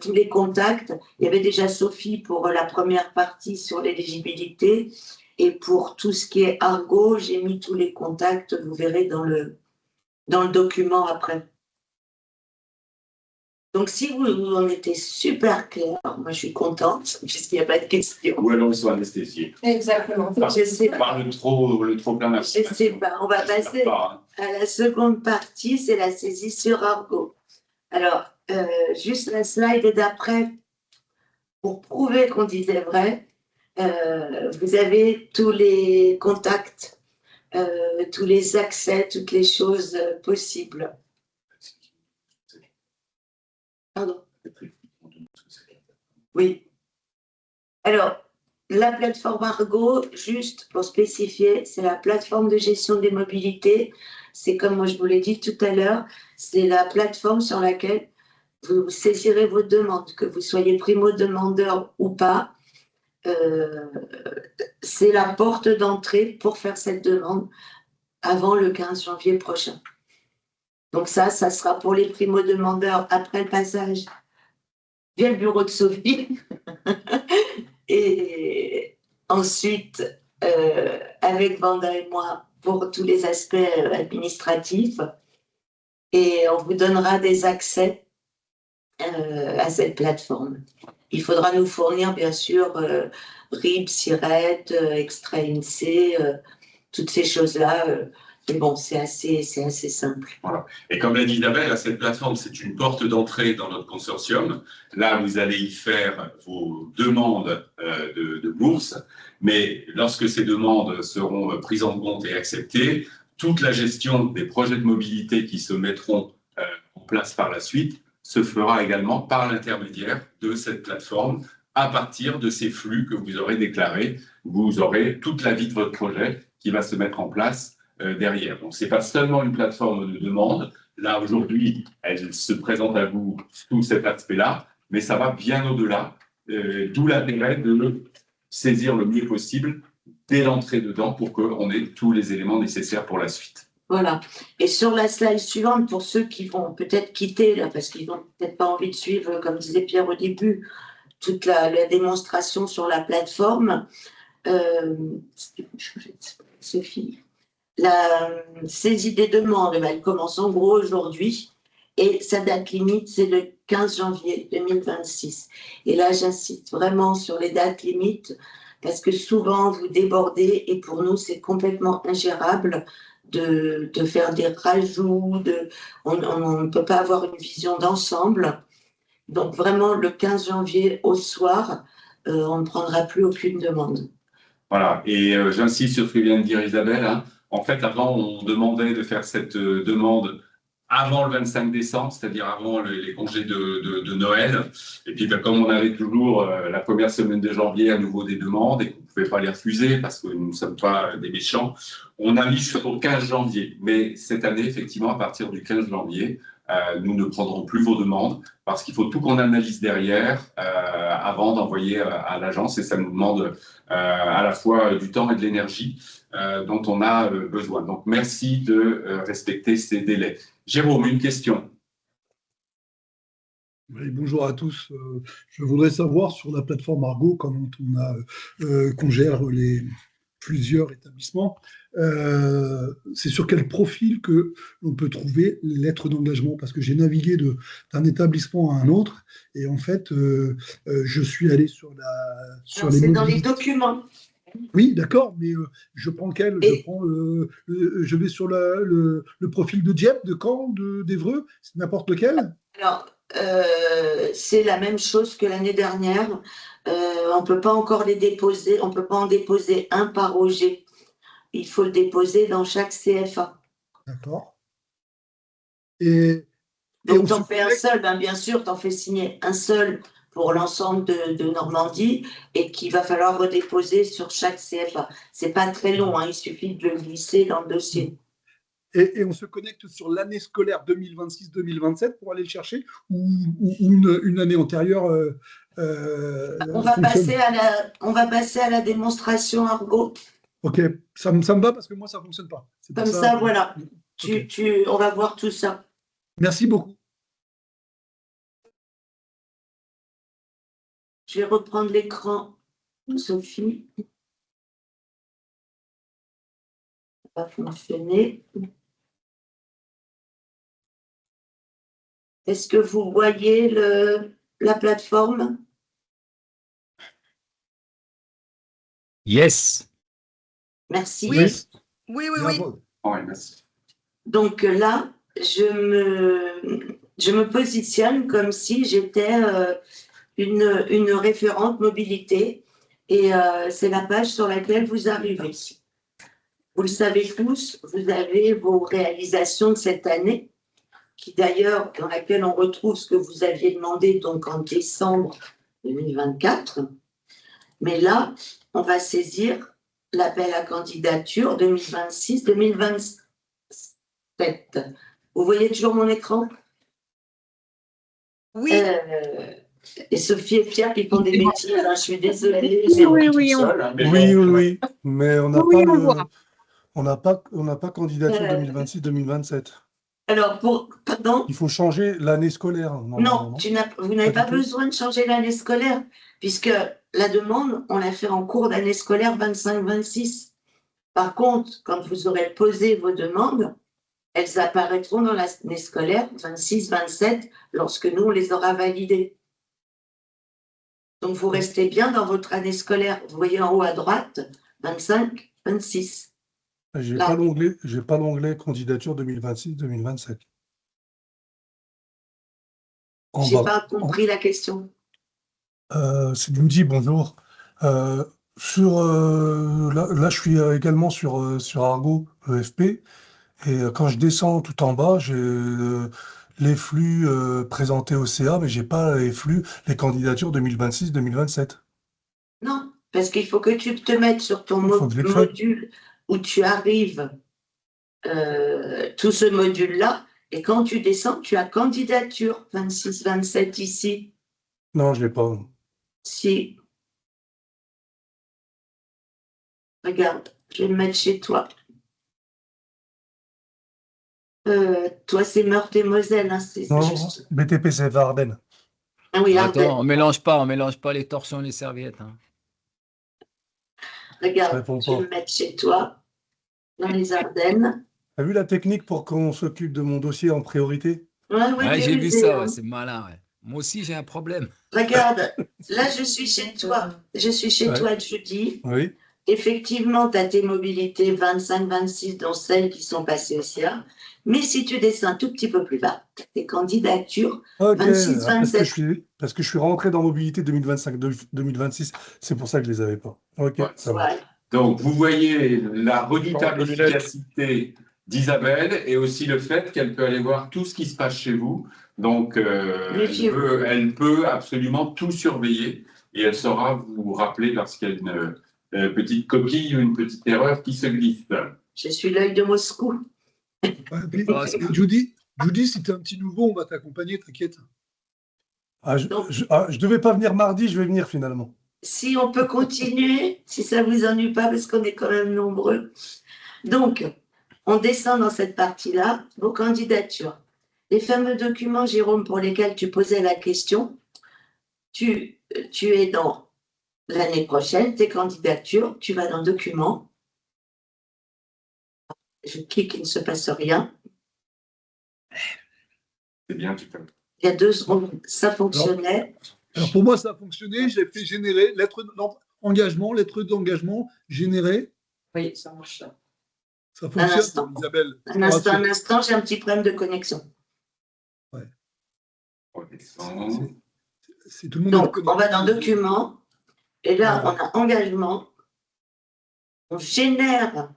tous les contacts. Il y avait déjà Sophie pour la première partie sur l'éligibilité. Et pour tout ce qui est Argo, j'ai mis tous les contacts, vous verrez dans le document après. Donc, si vous en étiez super clair, moi je suis contente, puisqu'il n'y a pas de questions. Ou alors ils sont anesthésiés. Exactement. Je sais pas. Par le trop plein Je sais pas. On va passer à la seconde partie, c'est la saisie sur Argo. Alors, juste la slide d'après, pour prouver qu'on disait vrai, vous avez tous les contacts, tous les accès, toutes les choses possibles. Pardon. Oui. Alors, la plateforme Argo, juste pour spécifier, c'est la plateforme de gestion des mobilités. C'est comme moi je vous l'ai dit tout à l'heure, c'est la plateforme sur laquelle vous saisirez vos demandes, que vous soyez primo-demandeur ou pas. C'est la porte d'entrée pour faire cette demande avant le 15 janvier prochain. Donc ça sera pour les primo-demandeurs après le passage via le bureau de Sophie. Et ensuite, avec Vanda et moi, pour tous les aspects administratifs. Et on vous donnera des accès à cette plateforme. Il faudra nous fournir, bien sûr, RIB, SIRET, extrait INSEE, toutes ces choses-là. Mais bon, c'est assez simple. Voilà. Et comme l'a dit Isabelle, cette plateforme, c'est une porte d'entrée dans notre consortium. Là, vous allez y faire vos demandes de bourse, mais lorsque ces demandes seront prises en compte et acceptées, toute la gestion des projets de mobilité qui se mettront en place par la suite se fera également par l'intermédiaire de cette plateforme à partir de ces flux que vous aurez déclarés. Vous aurez toute la vie de votre projet qui va se mettre en place derrière. Donc, ce n'est pas seulement une plateforme de demande. Là, aujourd'hui, elle se présente à vous sous cet aspect-là, mais ça va bien au-delà, d'où l'intérêt de saisir le mieux possible dès l'entrée dedans pour qu'on ait tous les éléments nécessaires pour la suite. Voilà. Et sur la slide suivante, pour ceux qui vont peut-être quitter, là, parce qu'ils n'ont peut-être pas envie de suivre, comme disait Pierre au début, toute la démonstration sur la plateforme, Sophie, la saisie des demandes, elle commence en gros aujourd'hui et sa date limite, c'est le 15 janvier 2026. Et là, j'insiste vraiment sur les dates limites parce que souvent, vous débordez et pour nous, c'est complètement ingérable de faire des rajouts. On ne peut pas avoir une vision d'ensemble. Donc vraiment, le 15 janvier au soir, on ne prendra plus aucune demande. Voilà, et j'insiste sur ce que vient de dire Isabelle, hein. En fait, avant, on demandait de faire cette demande avant le 25 décembre, c'est-à-dire avant les congés de Noël. Et puis, comme on avait toujours la première semaine de janvier à nouveau des demandes et qu'on ne pouvait pas les refuser parce que nous ne sommes pas des méchants, on a mis jusqu'au 15 janvier. Mais cette année, effectivement, à partir du 15 janvier, nous ne prendrons plus vos demandes parce qu'il faut tout qu'on analyse derrière avant d'envoyer à l'agence et ça nous demande à la fois du temps et de l'énergie dont on a besoin. Donc, merci de respecter ces délais. Jérôme, une question. Oui, bonjour à tous. Je voudrais savoir sur la plateforme Argo, quand qu'on gère plusieurs établissements, c'est sur quel profil que l'on peut trouver les lettres d'engagement, parce que j'ai navigué d'un établissement à un autre et en fait je suis allé sur c'est dans les documents. Oui, d'accord, mais je prends lequel? Je vais sur le profil de Dieppe, de Caen, d'Évreux, c'est n'importe lequel? Alors, c'est la même chose que l'année dernière. On ne peut pas encore les déposer, on ne peut pas en déposer un par OG. Il faut le déposer dans chaque CFA. D'accord. Donc, tu en fais un seul, bien sûr, tu en fais signer un seul pour l'ensemble de Normandie et qu'il va falloir redéposer sur chaque CFA. Ce n'est pas très long, hein, il suffit de le glisser dans le dossier. Et on se connecte sur l'année scolaire 2026-2027 pour aller le chercher ou une année antérieure on va passer à la démonstration Argo. Ok, ça me va parce que moi, ça ne fonctionne pas. Comme ça, voilà. Okay. On va voir tout ça. Merci beaucoup. Je vais reprendre l'écran, Sophie. Ça va fonctionner. Est-ce que vous voyez la plateforme? Yes. Merci. Oui, oui, oui, oui. Ouais, merci. Donc là, je me positionne comme si j'étais une référente mobilité et c'est la page sur laquelle vous arrivez. Vous le savez tous, vous avez vos réalisations de cette année, qui d'ailleurs, dans laquelle on retrouve ce que vous aviez demandé donc en décembre 2024. Mais là, on va saisir l'appel à candidature 2026-2027. Vous voyez toujours mon écran? Oui. Et Sophie et Pierre qui font des métiers, alors je suis désolée. Oui, mais on n'a Oui, pas on voit. on n'a pas candidature 2026-2027. Alors, pardon? Il faut changer l'année scolaire. Non, vous n'avez pas du tout. besoin de changer l'année scolaire, puisque la demande, on l'a fait en cours d'année scolaire 25-26. Par contre, quand vous aurez posé vos demandes, elles apparaîtront dans l'année scolaire 26-27, lorsque nous, on les aura validées. Donc, vous restez bien dans votre année scolaire. Vous voyez en haut à droite, 25-26. J'ai pas l'onglet candidature 2026-2027. J'ai pas compris la question. C'est Judy, bonjour. Là, je suis également sur Argo EFP et quand je descends tout en bas, j'ai les flux présentés au CA, mais j'ai pas les flux, les candidatures 2026-2027. Non, parce qu'il faut que tu te mettes sur ton module où tu arrives, tout ce module-là, et quand tu descends, tu as candidature 26-27 ici. Non, je l'ai pas. Si. Regarde, je vais le mettre chez toi. Toi, c'est Meurthe-et-Moselle. Hein, Non, BTP, c'est Ardennes. Ah oui, Ardennes. Attends, on mélange pas les torsions et les serviettes. Hein. Regarde, je vais le mettre chez toi, dans les Ardennes. T'as vu la technique pour qu'on s'occupe de mon dossier en priorité? Ouais, j'ai vu ça, ouais, c'est malin. Ouais. Moi aussi, j'ai un problème. Regarde, là, je suis chez toi. Je suis chez toi, Judy. Oui. Effectivement, tu as tes mobilités 25-26, dont celles qui sont passées au CA. Mais si tu descends un tout petit peu plus bas, tu as tes candidatures 26-27. Parce que je suis rentré dans mobilité 2025-2026. C'est pour ça que je ne les avais pas. Ok, ça va. Donc, vous voyez la redoutable efficacité d'Isabelle et aussi le fait qu'elle peut aller voir tout ce qui se passe chez vous. Donc, elle peut absolument tout surveiller et elle saura vous rappeler lorsqu'il y a une petite coquille ou une petite erreur qui se glisse. Je suis l'œil de Moscou. Judy, si tu es un petit nouveau, on va t'accompagner, t'inquiète. Je devais pas venir mardi, je vais venir finalement. Si on peut continuer, si ça ne vous ennuie pas, parce qu'on est quand même nombreux. Donc, on descend dans cette partie-là, vos candidatures. Les fameux documents, Jérôme, pour lesquels tu posais la question, tu es dans l'année prochaine, tes candidatures, tu vas dans documents. Je clique, il ne se passe rien. C'est bien, tu peux. Il y a 2 secondes, ça fonctionnait. Alors pour moi, ça a fonctionné. Je l'ai fait générer, lettre d'engagement générée. Oui, ça marche. Ça fonctionne, Isabelle. Un instant, j'ai un petit problème de connexion. Ouais. C'est tout le monde. Donc, on va dans documents. Et là, on a engagement. On génère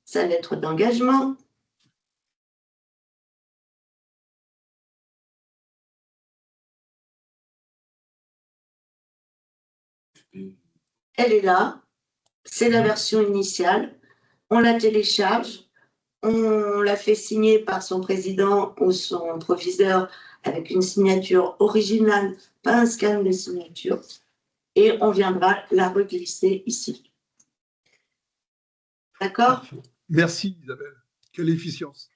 sa lettre d'engagement. Elle est là. C'est la version initiale. On la télécharge. On la fait signer par son président ou son proviseur avec une signature originale, pas un scan de signature. Et on viendra la reglisser ici. D'accord? Merci Isabelle. Quelle efficience.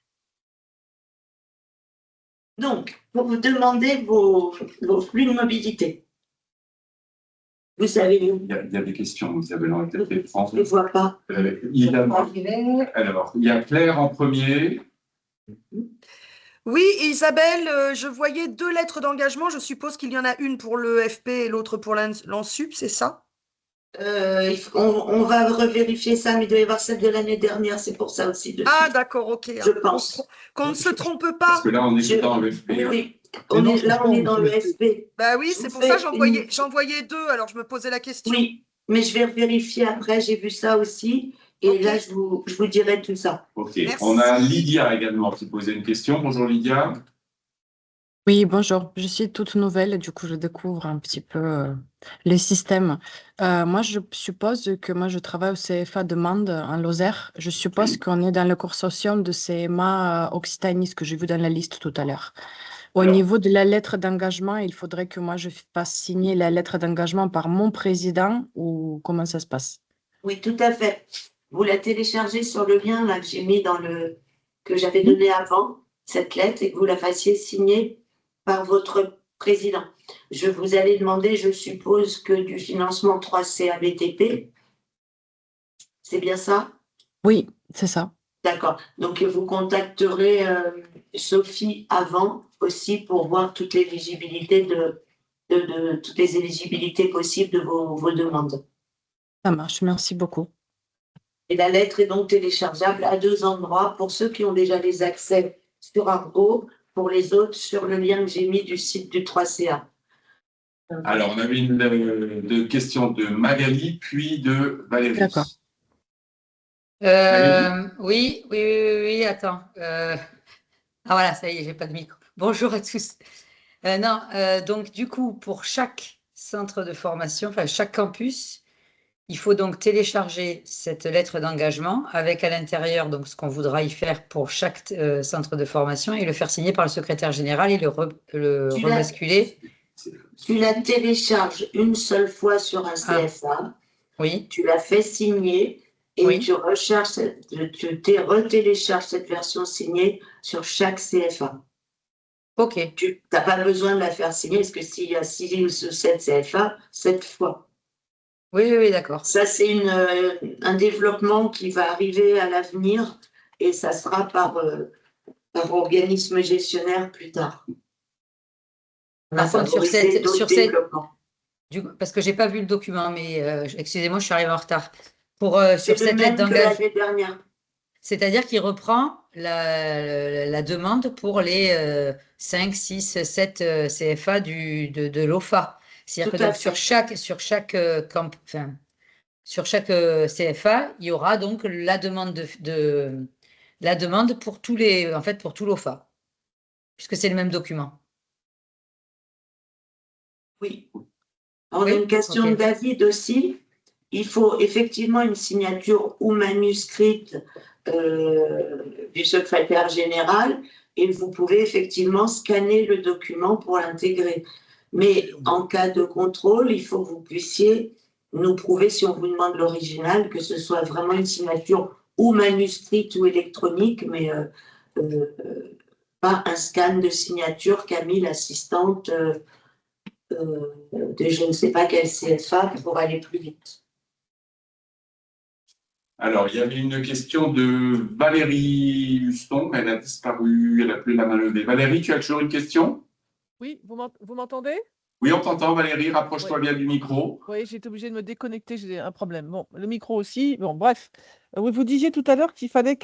Donc, pour vous demander vos flux de mobilité. Vous savez, Il y a des questions, Isabelle, on va peut-être les prendre. je ne vois pas. Alors, il y a Claire en premier. Oui, Isabelle, je voyais 2 lettres d'engagement. Je suppose qu'il y en a une pour le FP et l'autre pour l'ANSUP, c'est ça? On va revérifier ça, mais il doit y avoir celle de l'année dernière, c'est pour ça aussi. Dessus. Ah, d'accord, ok. Je pense. Qu'on ne se trompe pas. Parce que là, on est dans le FP. Oui, oui. On est dans le FP. Bah oui, c'est pour ça que j'en voyais 2, alors je me posais la question. Oui, mais je vais vérifier après, j'ai vu ça aussi, et là, je vous dirai tout ça. Ok, Merci. on a Lydia également qui posait une question. Bonjour Lydia. Oui, bonjour. Je suis toute nouvelle, du coup, je découvre un petit peu les systèmes. Moi, je suppose que moi, je travaille au CFA de Mende, en Lozère. Je suppose qu'on est dans le consortium de CMA Occitanie, ce que j'ai vu dans la liste tout à l'heure. Au niveau de la lettre d'engagement, il faudrait que moi, je fasse signer la lettre d'engagement par mon président ou comment ça se passe? Oui, tout à fait. Vous la téléchargez sur le lien là, que j'ai mis que j'avais donné avant, cette lettre, et que vous la fassiez signer par votre président. Je vous allais demander, je suppose, que du financement 3C ABTP. C'est bien ça? Oui, c'est ça. D'accord. Donc, vous contacterez Sophie avant aussi pour voir toutes les éligibilités toutes les éligibilités possibles de vos demandes. Ça marche, merci beaucoup. Et la lettre est donc téléchargeable à 2 endroits pour ceux qui ont déjà les accès sur Argo, pour les autres sur le lien que j'ai mis du site du 3CA. Alors, on avait une question de Magali, puis de Valérie. D'accord. Oui, attends. Ah voilà, ça y est, j'ai pas de micro. Bonjour à tous. Donc du coup, pour chaque centre de formation, enfin chaque campus, il faut donc télécharger cette lettre d'engagement avec à l'intérieur donc ce qu'on voudra y faire pour chaque centre de formation et le faire signer par le secrétaire général et le rebasculer. Tu la télécharges une seule fois sur un CFA. Oui. Tu la fais signer et tu retélécharges cette version signée sur chaque CFA. Ok. Tu n'as pas besoin de la faire signer parce que s'il y a 6 ou 7 CFA, 7 fois. Oui, d'accord. Ça, c'est un développement qui va arriver à l'avenir et ça sera par organisme gestionnaire plus tard. Par contre, sur cette parce que j'ai pas vu le document, mais excusez-moi, je suis arrivée en retard. Sur cette lettre d'engagement, c'est-à-dire qu'il reprend la demande pour les 5, 6, 7 CFA de l'OFA. C'est-à-dire que donc, sur chaque CFA, il y aura donc la demande la demande pour tous les, en fait, pour tout l'OFA, puisque c'est le même document. Oui. On a une question de David aussi. Il faut effectivement une signature ou manuscrite du secrétaire général et vous pouvez effectivement scanner le document pour l'intégrer. Mais en cas de contrôle, il faut que vous puissiez nous prouver, si on vous demande l'original, que ce soit vraiment une signature ou manuscrite ou électronique, mais pas un scan de signature qu'a mis l'assistante de je ne sais pas quel CFA pour aller plus vite. Alors, il y avait une question de Valérie Huston, mais elle a disparu, elle n'a plus la main levée. Valérie, tu as toujours une question? Oui, vous m'entendez? Oui, on t'entend, Valérie, rapproche-toi bien du micro. Oui, j'ai été obligée de me déconnecter, j'ai un problème. Bon, le micro aussi, bon, bref. Oui, vous disiez tout à l'heure qu'il fallait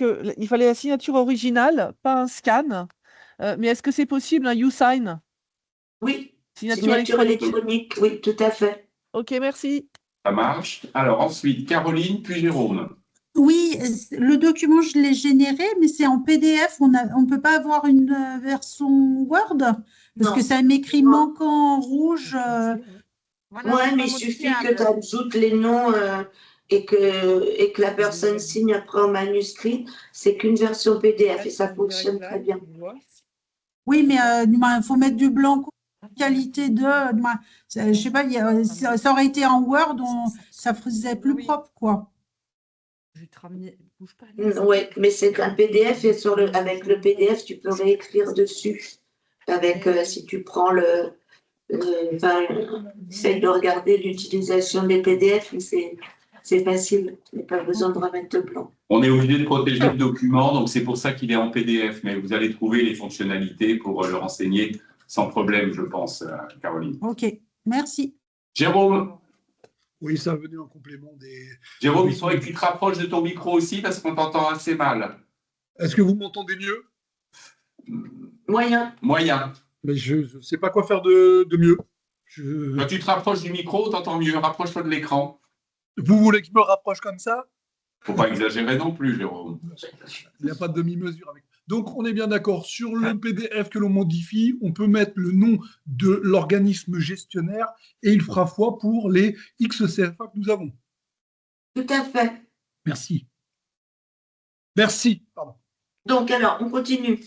la signature originale, pas un scan. Mais est-ce que c'est possible un YouSign? Oui, signature électronique, oui, tout à fait. Ok, merci. Ça marche. Alors ensuite, Caroline, puis Jérôme. Oui, le document, je l'ai généré, mais c'est en PDF. On ne peut pas avoir une version Word parce que ça m'écrit manquant en rouge. Oui, mais il suffit que tu ajoutes les noms et que la personne signe après en manuscrit. C'est qu'une version PDF et ça fonctionne très bien. Oui, mais il faut mettre du blanc qualité de. Je sais pas, ça aurait été en Word, ça faisait plus propre, quoi. Oui, mais c'est un PDF et avec le PDF, tu peux réécrire dessus. Si tu prends Enfin, essaye de regarder l'utilisation des PDF, mais c'est facile. Il n'y a pas besoin de remettre de blanc. On est obligé de protéger le document, donc c'est pour ça qu'il est en PDF, mais vous allez trouver les fonctionnalités pour le renseigner sans problème, je pense, Caroline. Ok, merci. Jérôme, Oui, ça venait en complément des. Jérôme, il faudrait que tu te rapproches de ton micro aussi parce qu'on t'entend assez mal. Est-ce que vous m'entendez mieux? Moyen. Moyen. Mais je ne sais pas quoi faire de mieux. Quand tu te rapproches du micro, t'entends mieux. Rapproche-toi de l'écran. Vous voulez que je me rapproche comme ça? Faut pas exagérer non plus, Jérôme. Il n'y a pas de demi-mesure avec. Donc, on est bien d'accord. Sur le PDF que l'on modifie, on peut mettre le nom de l'organisme gestionnaire et il fera foi pour les XCFA que nous avons. Tout à fait. Merci. Merci. Pardon. Donc, alors, on continue.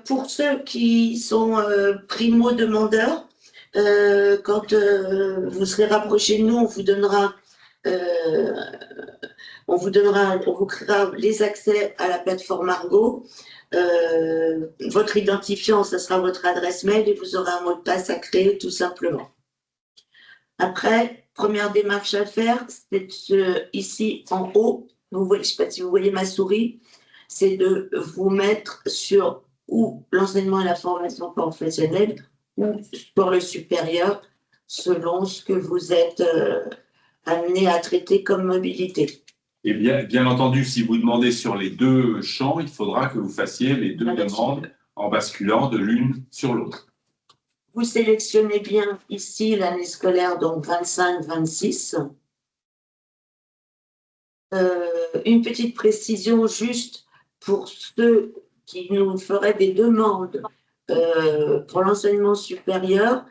Pour ceux qui sont primo-demandeurs, quand vous serez rapprochés de nous, on vous créera les accès à la plateforme Argo. Votre identifiant, ce sera votre adresse mail et vous aurez un mot de passe à créer tout simplement. Après, première démarche à faire, c'est ici en haut, vous voyez, je ne sais pas si vous voyez ma souris, c'est de vous mettre sur ou l'enseignement et la formation professionnelle ou sur le supérieur, selon ce que vous êtes amené à traiter comme mobilité. Et bien entendu, si vous demandez sur les deux champs, il faudra que vous fassiez les deux demandes en basculant de l'une sur l'autre. Vous sélectionnez bien ici l'année scolaire, donc 25-26. Une petite précision juste pour ceux qui nous feraient des demandes pour l'enseignement supérieur,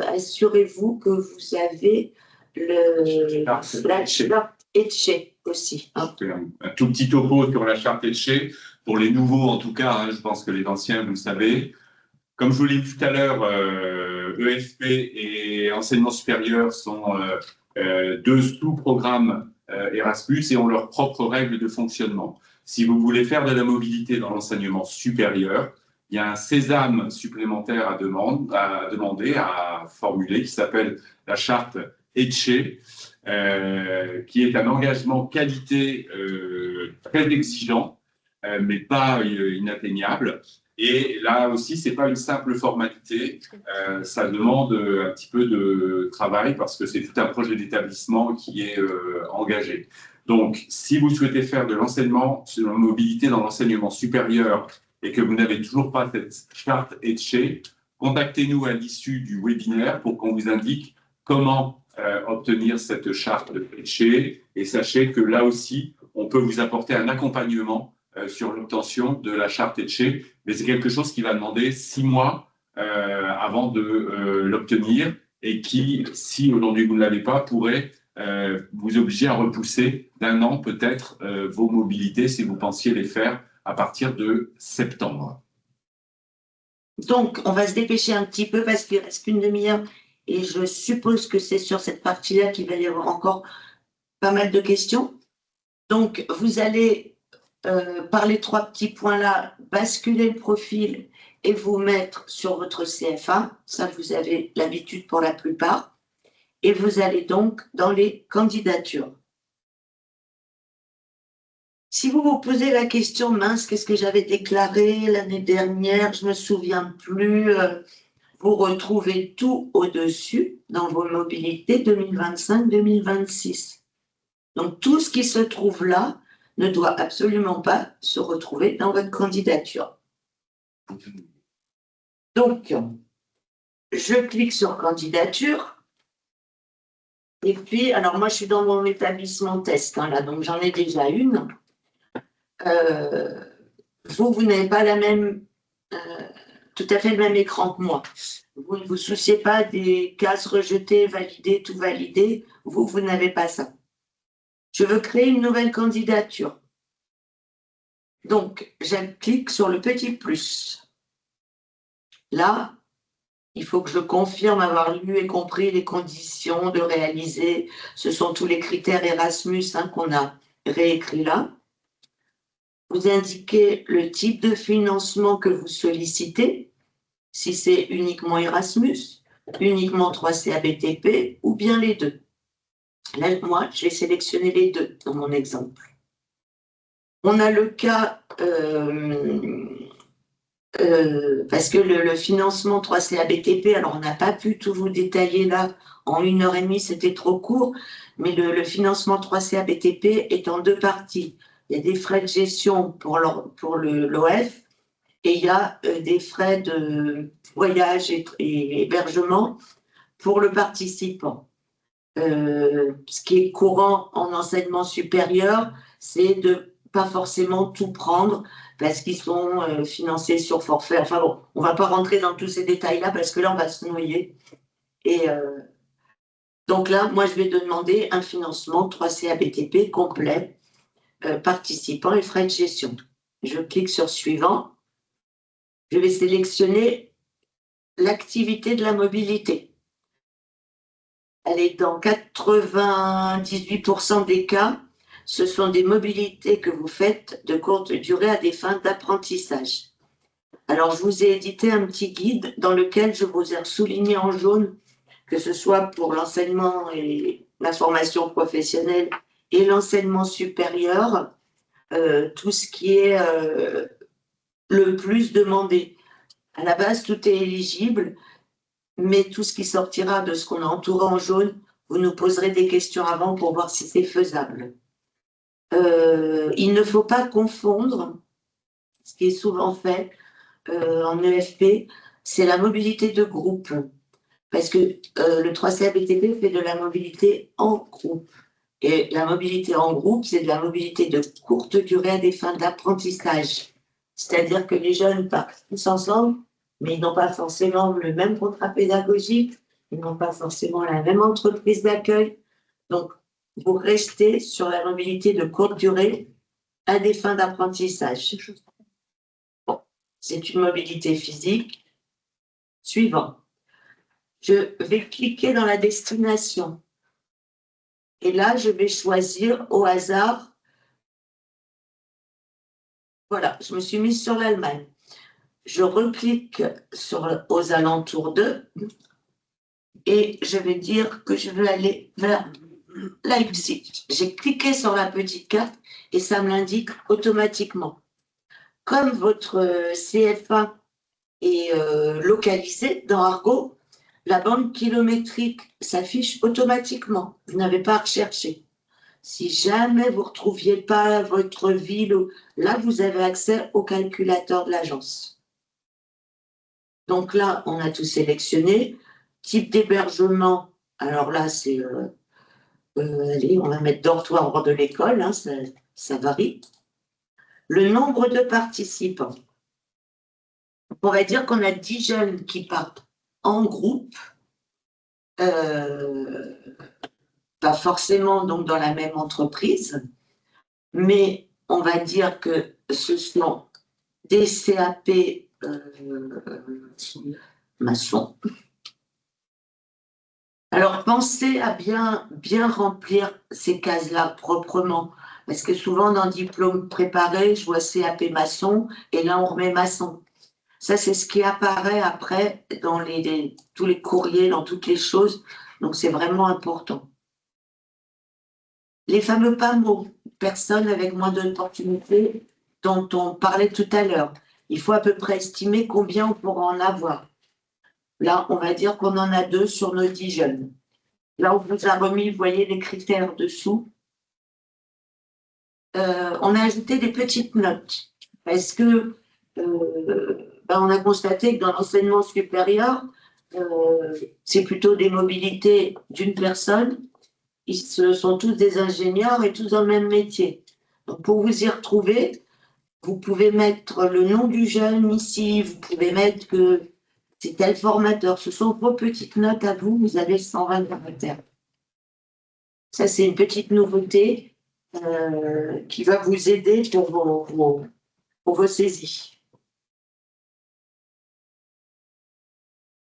assurez-vous que vous avez la charte Etche aussi. Hein. Un tout petit topo sur la charte Etche. Pour les nouveaux, en tout cas, hein, je pense que les anciens, vous le savez. Comme je vous l'ai dit tout à l'heure, EFP et enseignement supérieur sont deux sous-programmes Erasmus et ont leurs propres règles de fonctionnement. Si vous voulez faire de la mobilité dans l'enseignement supérieur, il y a un sésame supplémentaire à demander, à formuler, qui s'appelle la charte Etche, qui est un engagement qualité très exigeant, mais pas inatteignable. Et là aussi, ce n'est pas une simple formalité, ça demande un petit peu de travail parce que c'est tout un projet d'établissement qui est engagé. Donc, si vous souhaitez faire de l'enseignement sur la mobilité dans l'enseignement supérieur et que vous n'avez toujours pas cette charte Etche, contactez-nous à l'issue du webinaire pour qu'on vous indique comment obtenir cette charte Etche. Et sachez que là aussi, on peut vous apporter un accompagnement sur l'obtention de la charte Etche, mais c'est quelque chose qui va demander 6 mois avant de l'obtenir et qui, si aujourd'hui vous ne l'avez pas, pourrait vous obliger à repousser d'1 an peut-être vos mobilités si vous pensiez les faire à partir de septembre. Donc, on va se dépêcher un petit peu parce qu'il reste qu'une demi-heure et je suppose que c'est sur cette partie-là qu'il va y avoir encore pas mal de questions. Donc, vous allez, par les 3 petits points-là, basculer le profil et vous mettre sur votre CFA. Ça, vous avez l'habitude pour la plupart. Et vous allez donc dans les candidatures. Si vous vous posez la question, mince, qu'est-ce que j'avais déclaré l'année dernière, je ne me souviens plus, vous retrouvez tout au-dessus dans vos mobilités 2025-2026. Donc, tout ce qui se trouve là ne doit absolument pas se retrouver dans votre candidature. Donc, je clique sur candidature. Et puis, alors moi, je suis dans mon établissement test, hein, là, donc j'en ai déjà une. Vous n'avez pas la même, tout à fait le même écran que moi. Vous ne vous souciez pas des cases rejetées, validées, tout validé. Vous n'avez pas ça. Je veux créer une nouvelle candidature. Donc, je clique sur le petit plus. Là, il faut que je confirme avoir lu et compris les conditions de réaliser. Ce sont tous les critères Erasmus hein, qu'on a réécrits là. Vous indiquez le type de financement que vous sollicitez. si c'est uniquement Erasmus, uniquement 3CA BTP ou bien les deux. Là, moi, je vais sélectionner les deux dans mon exemple. On a le cas, parce que le financement 3CA BTP, alors on n'a pas pu tout vous détailler là, en 1h30, c'était trop court, mais le financement 3CA BTP est en deux parties. Il y a des frais de gestion pour l'OF et il y a des frais de voyage et hébergement pour le participant. Ce qui est courant en enseignement supérieur, c'est de pas forcément tout prendre parce qu'ils sont financés sur forfait. Enfin bon, on va pas rentrer dans tous ces détails-là parce que là, on va se noyer. Et donc là, moi, je vais demander un financement 3CA BTP complet, participants et frais de gestion. Je clique sur suivant. Je vais sélectionner l'activité de la mobilité. Elle est dans 98% des cas, ce sont des mobilités que vous faites de courte durée à des fins d'apprentissage. Alors, je vous ai édité un petit guide dans lequel je vous ai souligné en jaune, que ce soit pour l'enseignement et la formation professionnelle et l'enseignement supérieur, tout ce qui est le plus demandé. À la base, tout est éligible, mais tout ce qui sortira de ce qu'on a entouré en jaune, vous nous poserez des questions avant pour voir si c'est faisable. Il ne faut pas confondre, ce qui est souvent fait en EFP, c'est la mobilité de groupe. Parce que le 3CA BTP fait de la mobilité en groupe. Et la mobilité en groupe, c'est de la mobilité de courte durée à des fins d'apprentissage. C'est-à-dire que les jeunes partent tous ensemble, mais ils n'ont pas forcément le même contrat pédagogique, ils n'ont pas forcément la même entreprise d'accueil. Donc, vous restez sur la mobilité de courte durée à des fins d'apprentissage. Bon, c'est une mobilité physique. Suivant. Je vais cliquer dans la destination. Et là, je vais choisir au hasard. Voilà, je me suis mise sur l'Allemagne. Je reclique aux alentours d'eux et je vais dire que je veux aller vers Leipzig. J'ai cliqué sur la petite carte et ça me l'indique automatiquement. Comme votre CFA est localisé dans Argo, la bande kilométrique s'affiche automatiquement. Vous n'avez pas à rechercher. Si jamais vous ne retrouviez pas votre ville, là, vous avez accès au calculateur de l'agence. Donc là, on a tout sélectionné. Type d'hébergement, alors là, c'est... allez, on va mettre dortoir hors de l'école, hein, ça varie. Le nombre de participants. On va dire qu'on a 10 jeunes qui partent en groupe, pas forcément donc dans la même entreprise, mais on va dire que ce sont des CAP maçons. Alors, pensez à bien remplir ces cases-là proprement, parce que souvent dans le diplôme préparé, je vois CAP maçon, et là on remet maçon. Ça, c'est ce qui apparaît après dans tous les courriers, dans toutes les choses, donc c'est vraiment important. Les fameux PAMO, personnes avec moins d'opportunités, dont on parlait tout à l'heure. Il faut à peu près estimer combien on pourra en avoir. Là, on va dire qu'on en a 2 sur nos 10 jeunes. Là, on vous a remis, vous voyez, les critères dessous. On a ajouté des petites notes parce que on a constaté que dans l'enseignement supérieur, c'est plutôt des mobilités d'une personne. Ils sont tous des ingénieurs et tous dans le même métier. Donc, pour vous y retrouver, vous pouvez mettre le nom du jeune ici, vous pouvez mettre que c'est tel formateur. Ce sont vos petites notes à vous, vous avez 120 caractères. Ça, c'est une petite nouveauté qui va vous aider pour vos saisies.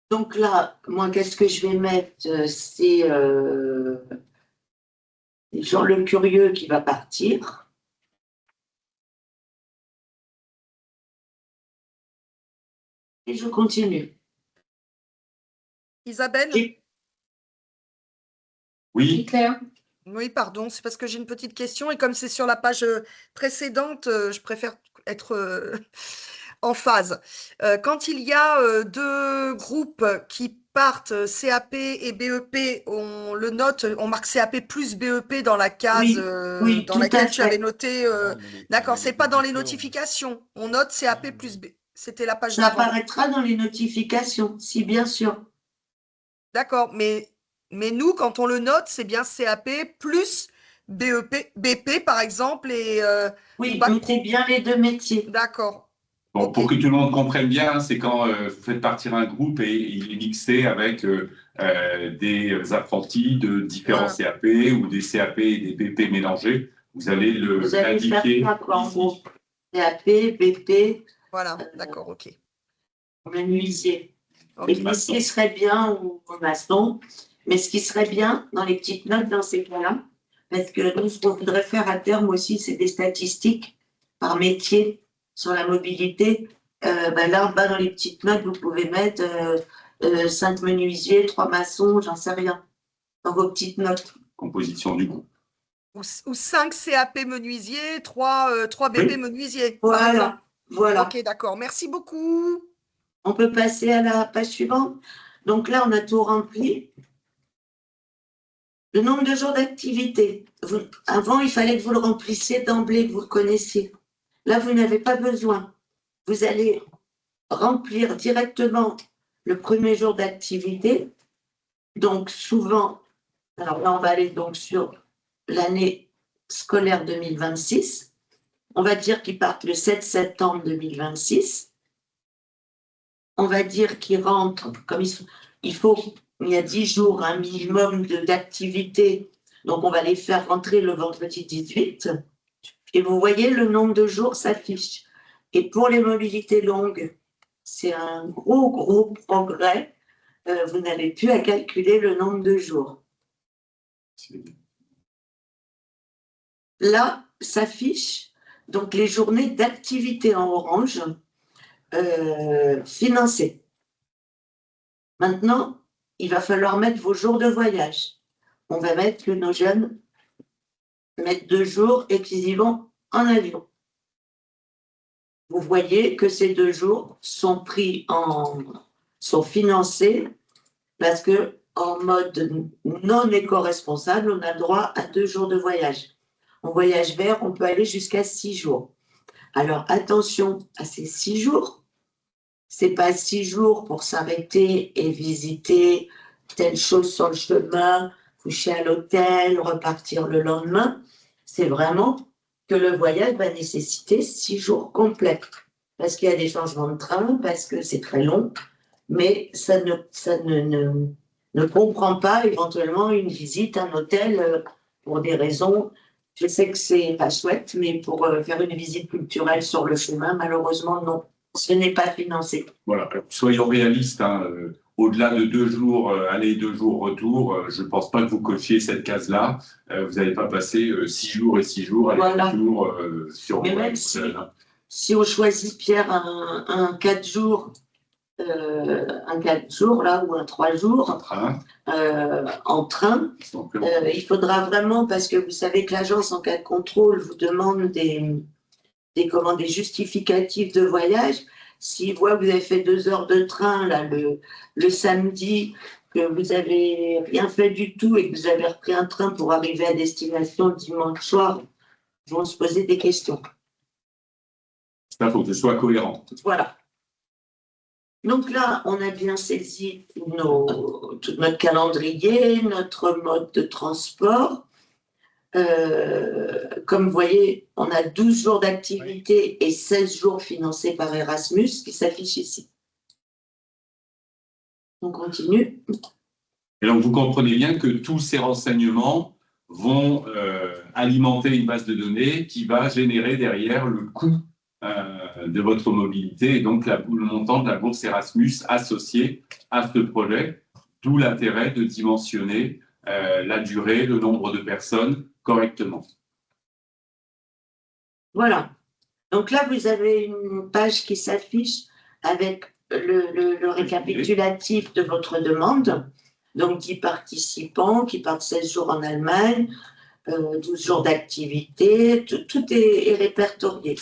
Donc là, moi, qu'est-ce que je vais mettre? C'est Jean le Curieux qui va partir. Et je continue. Isabelle? Oui. Claire. Oui, pardon, c'est parce que j'ai une petite question et comme c'est sur la page précédente, je préfère être en phase. Quand il y a deux groupes qui partent CAP et BEP, on le note, on marque CAP plus BEP dans la case oui, dans tout à laquelle tu avais fait. noté. D'accord, c'est pas dans les notifications. On note CAP plus B. C'était la page Ça d'avant. apparaîtra dans les notifications, si bien sûr. D'accord, mais nous, quand on le note, c'est bien CAP plus BEP, BP par exemple, et Oui, ou bac mettez pro. bien les deux métiers. D'accord. Bon, pour que tout le monde comprenne bien, c'est quand vous faites partir un groupe et il est mixé avec des apprentis de différents Voilà. CAP ou des CAP et des BP mélangés. Vous allez Vous allez faire l'indiquer ça, quoi, en ici. gros. CAP, BP, Voilà, d'accord, ok. menuisier. Ok. Et puis, ce qui serait bien, ou maçon, mais ce qui serait bien dans les petites notes dans ces cas-là, parce que nous, ce qu'on voudrait faire à terme aussi, c'est des statistiques par métier sur la mobilité. Là, en bas dans les petites notes, vous pouvez mettre 5 menuisiers, 3 maçons, j'en sais rien, dans vos petites notes. Composition du groupe. Ou 5 CAP menuisiers, 3 BP menuisiers. par Voilà, exemple. voilà. Ok, d'accord. Merci beaucoup. On peut passer à la page suivante. Donc là, on a tout rempli. Le nombre de jours d'activité. Avant, il fallait que vous le remplissiez d'emblée, que vous le connaissiez. Là, vous n'avez pas besoin. Vous allez remplir directement le premier jour d'activité. Donc, souvent, alors là, on va aller donc sur l'année scolaire 2026. On va dire qu'ils partent le 7 septembre 2026. On va dire qu'ils rentrent, comme il y a 10 jours, un minimum d'activité. Donc, on va les faire rentrer le vendredi 18. Et vous voyez, le nombre de jours s'affiche. Et pour les mobilités longues, c'est un gros progrès. Vous n'avez plus à calculer le nombre de jours. Là, s'affichent donc les journées d'activité en orange financées. Maintenant, il va falloir mettre vos jours de voyage. On va mettre que nos jeunes mettent 2 jours et qu'ils y vont en avion. Vous voyez que ces 2 jours sont financés parce que en mode non éco-responsable, on a droit à 2 jours de voyage. En voyage vert, on peut aller jusqu'à 6 jours. Alors attention à ces 6 jours. C'est pas 6 jours pour s'arrêter et visiter telle chose sur le chemin, coucher à l'hôtel, repartir le lendemain. C'est vraiment que le voyage va nécessiter 6 jours complets. Parce qu'il y a des changements de train, parce que c'est très long, mais ça ne comprend pas éventuellement une visite, un hôtel, pour des raisons. Je sais que c'est pas chouette, mais pour faire une visite culturelle sur le chemin, malheureusement, non. Ce n'est pas financé. Voilà, soyons réalistes. Au-delà de 2 jours aller, 2 jours retour, je ne pense pas que vous cochiez cette case-là. Vous n'allez pas passer 6 jours et 6 jours aller-retour sur. Mais même si on choisit, Pierre, un 4 jours, là, ou un 3 jours en train, il faudra vraiment, parce que vous savez que l'agence en cas de contrôle vous demande des justificatifs de voyage. S'il voit que vous avez fait 2 heures de train là, le samedi, que vous n'avez rien fait du tout et que vous avez repris un train pour arriver à destination le dimanche soir, ils vont se poser des questions. Il faut que ce soit cohérent. Voilà. Donc là, on a bien saisi tout notre calendrier, notre mode de transport. Comme vous voyez, on a 12 jours d'activité et 16 jours financés par Erasmus qui s'affichent ici. On continue. Et donc, vous comprenez bien que tous ces renseignements vont alimenter une base de données qui va générer derrière le coût de votre mobilité et donc le montant de la bourse Erasmus associée à ce projet, d'où l'intérêt de dimensionner la durée, le nombre de personnes correctement. Voilà. Donc là, vous avez une page qui s'affiche avec le récapitulatif de votre demande. Donc, 10 participants qui partent 16 jours en Allemagne, 12 jours d'activité, tout est répertorié.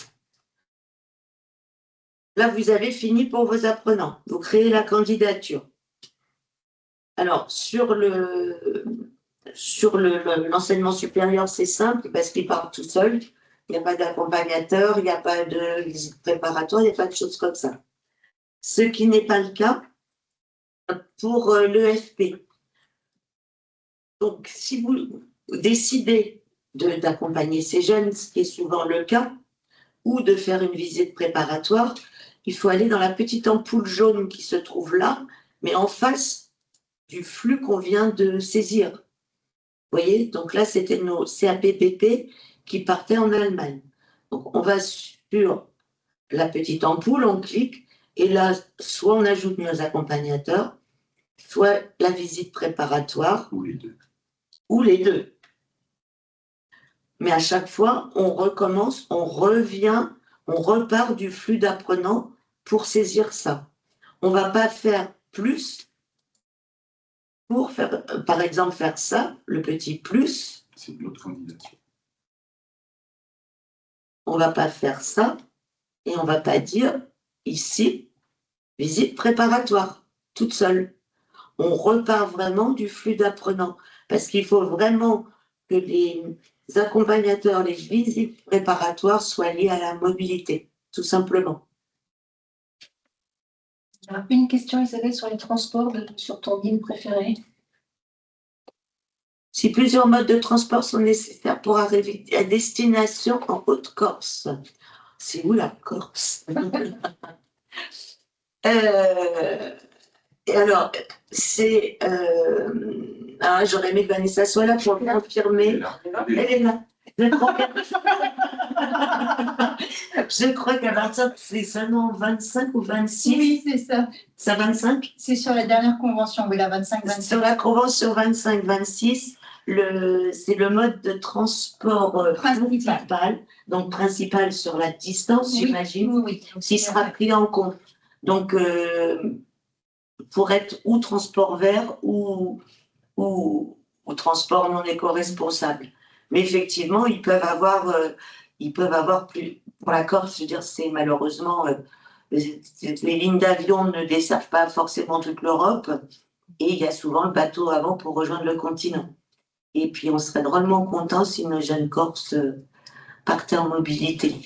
Là, vous avez fini pour vos apprenants. Vous créez la candidature. Alors, sur l'enseignement supérieur, c'est simple parce qu'ils partent tout seuls. Il n'y a pas d'accompagnateur, il n'y a pas de visite préparatoire, il n'y a pas de choses comme ça. Ce qui n'est pas le cas pour l'EFP. Donc, si vous décidez d'accompagner ces jeunes, ce qui est souvent le cas, ou de faire une visite préparatoire, il faut aller dans la petite ampoule jaune qui se trouve là, mais en face du flux qu'on vient de saisir. Vous voyez, donc là, c'était nos CAPPP qui partaient en Allemagne. Donc, on va sur la petite ampoule, on clique, et là, soit on ajoute nos accompagnateurs, soit la visite préparatoire. Ou les deux. Ou les deux. Mais à chaque fois, on recommence, on revient, on repart du flux d'apprenants pour saisir ça. On ne va pas faire plus pour faire, par exemple, faire ça, le petit plus. C'est une autre candidature. On ne va pas faire ça et on ne va pas dire ici, visite préparatoire, toute seule. On repart vraiment du flux d'apprenants parce qu'il faut vraiment que les accompagnateurs, les visites préparatoires soient liées à la mobilité, tout simplement. Une question, Isabelle, sur les transports, sur ton guide préféré. Si plusieurs modes de transport sont nécessaires pour arriver à destination en Haute-Corse. C'est où la Corse? Et alors, c'est... j'aurais aimé que Vanessa soit là pour confirmer. Elle est là. Je crois qu'à partir, c'est seulement 25 ou 26. Oui, c'est ça. C'est 25? C'est sur la dernière convention, oui, la 25-26. Sur la convention 25-26, c'est le mode de transport principal, donc principal sur la distance, Oui, j'imagine, oui, oui. qui sera pris en compte. Donc, pour être ou transport vert ou transport non éco-responsable. Mais effectivement, ils peuvent avoir plus. Pour la Corse, je veux dire, c'est malheureusement, les lignes d'avion ne desservent pas forcément toute l'Europe et il y a souvent le bateau avant pour rejoindre le continent. Et puis, on serait drôlement content si nos jeunes Corses partaient en mobilité.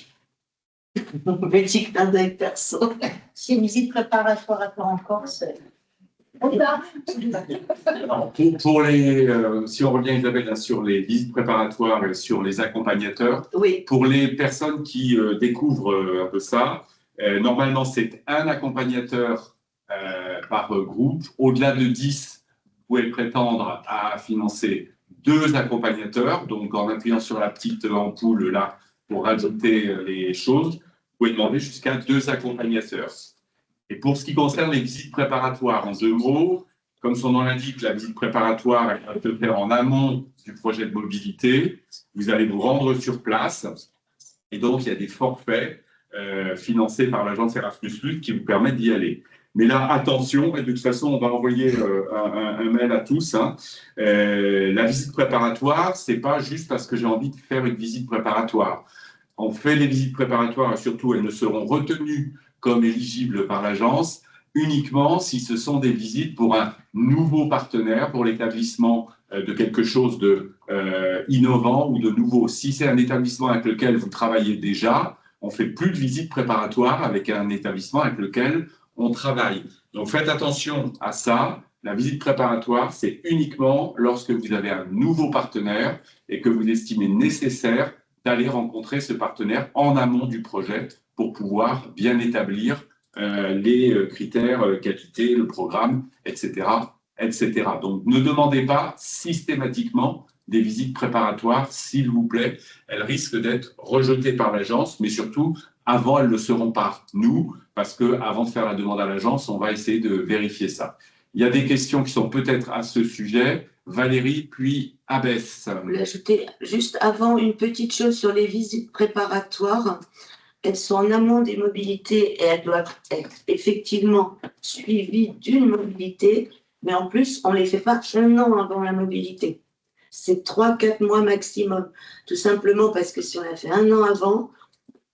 Petit clin d'œil perso. C'est une visite préparatoire à faire en Corse. Pour les, si on revient, Isabelle, là, sur les visites préparatoires et sur les accompagnateurs, oui. Pour les personnes qui découvrent un peu ça, normalement, c'est un accompagnateur par groupe. Au-delà de 10, vous pouvez prétendre à financer 2 accompagnateurs. Donc, en appuyant sur la petite ampoule là pour rajouter les choses, vous pouvez demander jusqu'à 2 accompagnateurs. Et pour ce qui concerne les visites préparatoires, en 2 mots, comme son nom l'indique, la visite préparatoire elle va se faire en amont du projet de mobilité. Vous allez vous rendre sur place. Et donc, il y a des forfaits financés par l'agence Erasmus+, qui vous permettent d'y aller. Mais là, attention, et de toute façon, on va envoyer un mail à tous. Hein. La visite préparatoire, ce n'est pas juste parce que j'ai envie de faire une visite préparatoire. On fait les visites préparatoires et surtout, elles ne seront retenues comme éligibles par l'agence uniquement si ce sont des visites pour un nouveau partenaire, pour l'établissement de quelque chose de innovant ou de nouveau. Si c'est un établissement avec lequel vous travaillez déjà, on ne fait plus de visites préparatoires avec un établissement avec lequel on travaille. Donc faites attention à ça. La visite préparatoire, c'est uniquement lorsque vous avez un nouveau partenaire et que vous estimez nécessaire d'aller rencontrer ce partenaire en amont du projet pour pouvoir bien établir les critères, qualité, le programme, etc., etc. Donc, ne demandez pas systématiquement des visites préparatoires, s'il vous plaît. Elles risquent d'être rejetées par l'agence, mais surtout, avant, elles ne le seront pas nous, parce qu'avant de faire la demande à l'agence, on va essayer de vérifier ça. Il y a des questions qui sont peut-être à ce sujet. Valérie, puis Abbès. Je voulais ajouter juste avant une petite chose sur les visites préparatoires. elles sont en amont des mobilités et elles doivent être effectivement suivies d'une mobilité, mais en plus, on ne les fait pas 1 an avant la mobilité. C'est 3-4 mois maximum, tout simplement parce que si on l'a fait 1 an avant,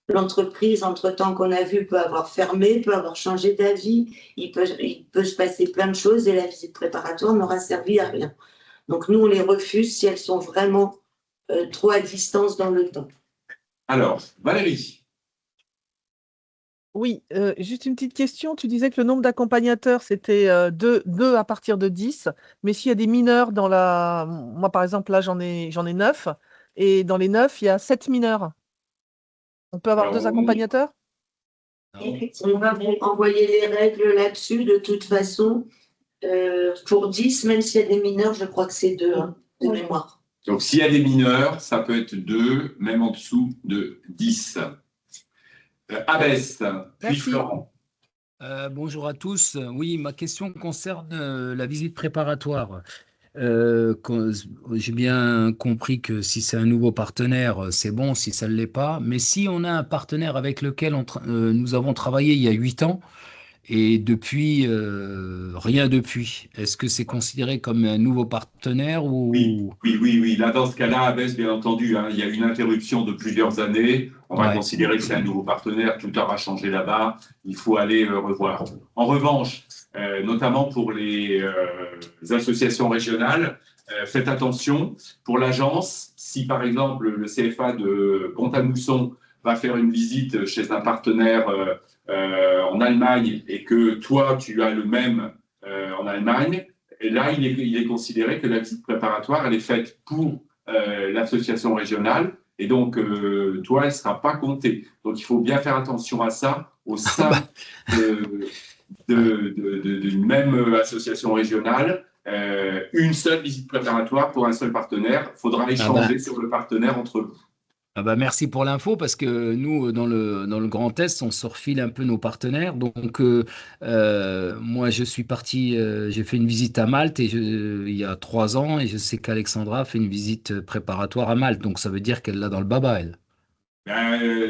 l'entreprise, entre-temps qu'on a vu, peut avoir fermé, peut avoir changé d'avis, il peut se passer plein de choses et la visite préparatoire n'aura servi à rien. Donc nous, on les refuse si elles sont vraiment trop à distance dans le temps. Alors, Valérie. Oui, juste une petite question. Tu disais que le nombre d'accompagnateurs, c'était 2 à partir de 10. Mais s'il y a des mineurs dans la... Moi, par exemple, là, j'en ai 9. Et dans les 9, il y a 7 mineurs. On peut avoir 2 accompagnateurs? On va vous envoyer les règles là-dessus, de toute façon. Pour 10, même s'il y a des mineurs, je crois que c'est 2, de mémoire. Donc, s'il y a des mineurs, ça peut être 2, même en dessous de 10. Abès, puis Florent. Bonjour à tous. Oui, ma question concerne la visite préparatoire. J'ai bien compris que si c'est un nouveau partenaire, c'est bon, si ça ne l'est pas. Mais si on a un partenaire avec lequel nous avons travaillé il y a 8 ans, et depuis, rien depuis, est-ce que c'est considéré comme un nouveau partenaire ou... Oui. Là, dans ce cas-là, Abès, bien entendu, il y a une interruption de plusieurs années. On va considérer que c'est un nouveau partenaire, tout aura changé là-bas. Il faut aller revoir. En revanche, notamment pour les associations régionales, faites attention. Pour l'agence, si par exemple le CFA de Pont-à-Mousson va faire une visite chez un partenaire en Allemagne et que toi, tu as le même en Allemagne, et là, il est considéré que la visite préparatoire, elle est faite pour l'association régionale et donc, toi, elle ne sera pas comptée. Donc, il faut bien faire attention à ça au sein d'une même association régionale. Une seule visite préparatoire pour un seul partenaire. Il faudra échanger sur le partenaire entre vous. Merci pour l'info parce que nous, dans le Grand Est, on se refile un peu nos partenaires. Donc, moi, je suis parti, j'ai fait une visite à Malte il y a 3 ans et je sais qu'Alexandra a fait une visite préparatoire à Malte. Donc, ça veut dire qu'elle l'a dans le baba, elle.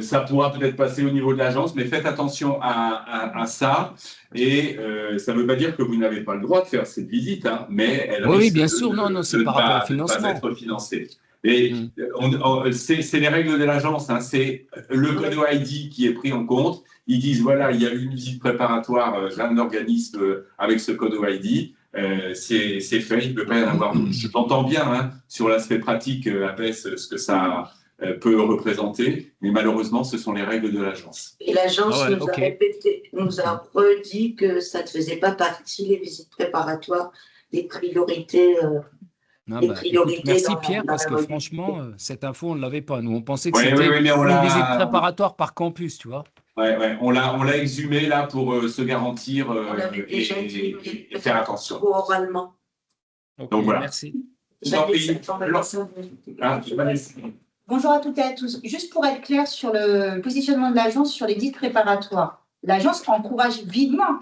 Ça pourra peut-être passer au niveau de l'agence, mais faites attention à ça. Et ça ne veut pas dire que vous n'avez pas le droit de faire cette visite, mais elle oui, bien sûr, non, c'est par rapport au financement. Pas être financée. Et c'est les règles de l'agence, c'est le code ID qui est pris en compte. Ils disent, voilà, il y a eu une visite préparatoire d'un organisme avec ce code ID. C'est fait, il ne peut pas y en avoir. Je t'entends bien sur l'aspect pratique, Abès, ce que ça peut représenter, mais malheureusement, ce sont les règles de l'agence. Et l'agence nous a redit que ça ne faisait pas partie, les visites préparatoires, des priorités. Merci Pierre, parce que franchement, cette info, on ne l'avait pas. Nous, on pensait que c'était une visite préparatoire par campus, tu vois. On l'a exhumé là pour se garantir et faire attention. Oralement. Donc voilà. Merci. Bonjour à toutes et à tous. Juste pour être clair sur le positionnement de l'agence sur les visites préparatoires. L'agence encourage vivement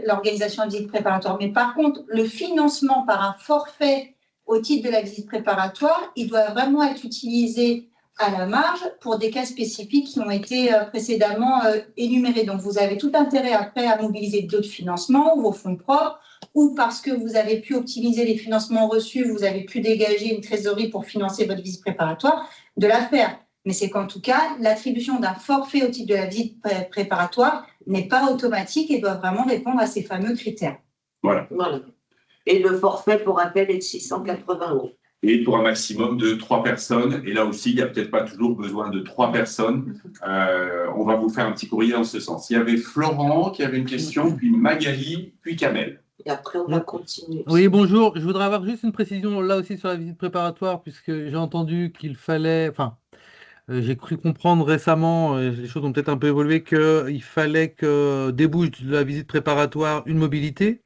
l'organisation de visites préparatoires, mais par contre, le financement par un forfait au titre de la visite préparatoire, il doit vraiment être utilisé à la marge pour des cas spécifiques qui ont été précédemment énumérés. Donc, vous avez tout intérêt après à mobiliser d'autres financements ou vos fonds propres, ou parce que vous avez pu optimiser les financements reçus, vous avez pu dégager une trésorerie pour financer votre visite préparatoire, de la faire. Mais c'est qu'en tout cas, l'attribution d'un forfait au titre de la visite préparatoire n'est pas automatique et doit vraiment répondre à ces fameux critères. Voilà. Et le forfait, pour rappel, est de 680 €. Et pour un maximum de 3 personnes. Et là aussi, il n'y a peut-être pas toujours besoin de 3 personnes. On va vous faire un petit courrier en ce sens. Il y avait Florent qui avait une question, puis Magali, puis Kamel. Et après, on va continuer. Oui, bonjour. Je voudrais avoir juste une précision là aussi sur la visite préparatoire, puisque j'ai entendu qu'il fallait... Enfin, j'ai cru comprendre récemment, les choses ont peut-être un peu évolué, qu'il fallait que débouche de la visite préparatoire une mobilité.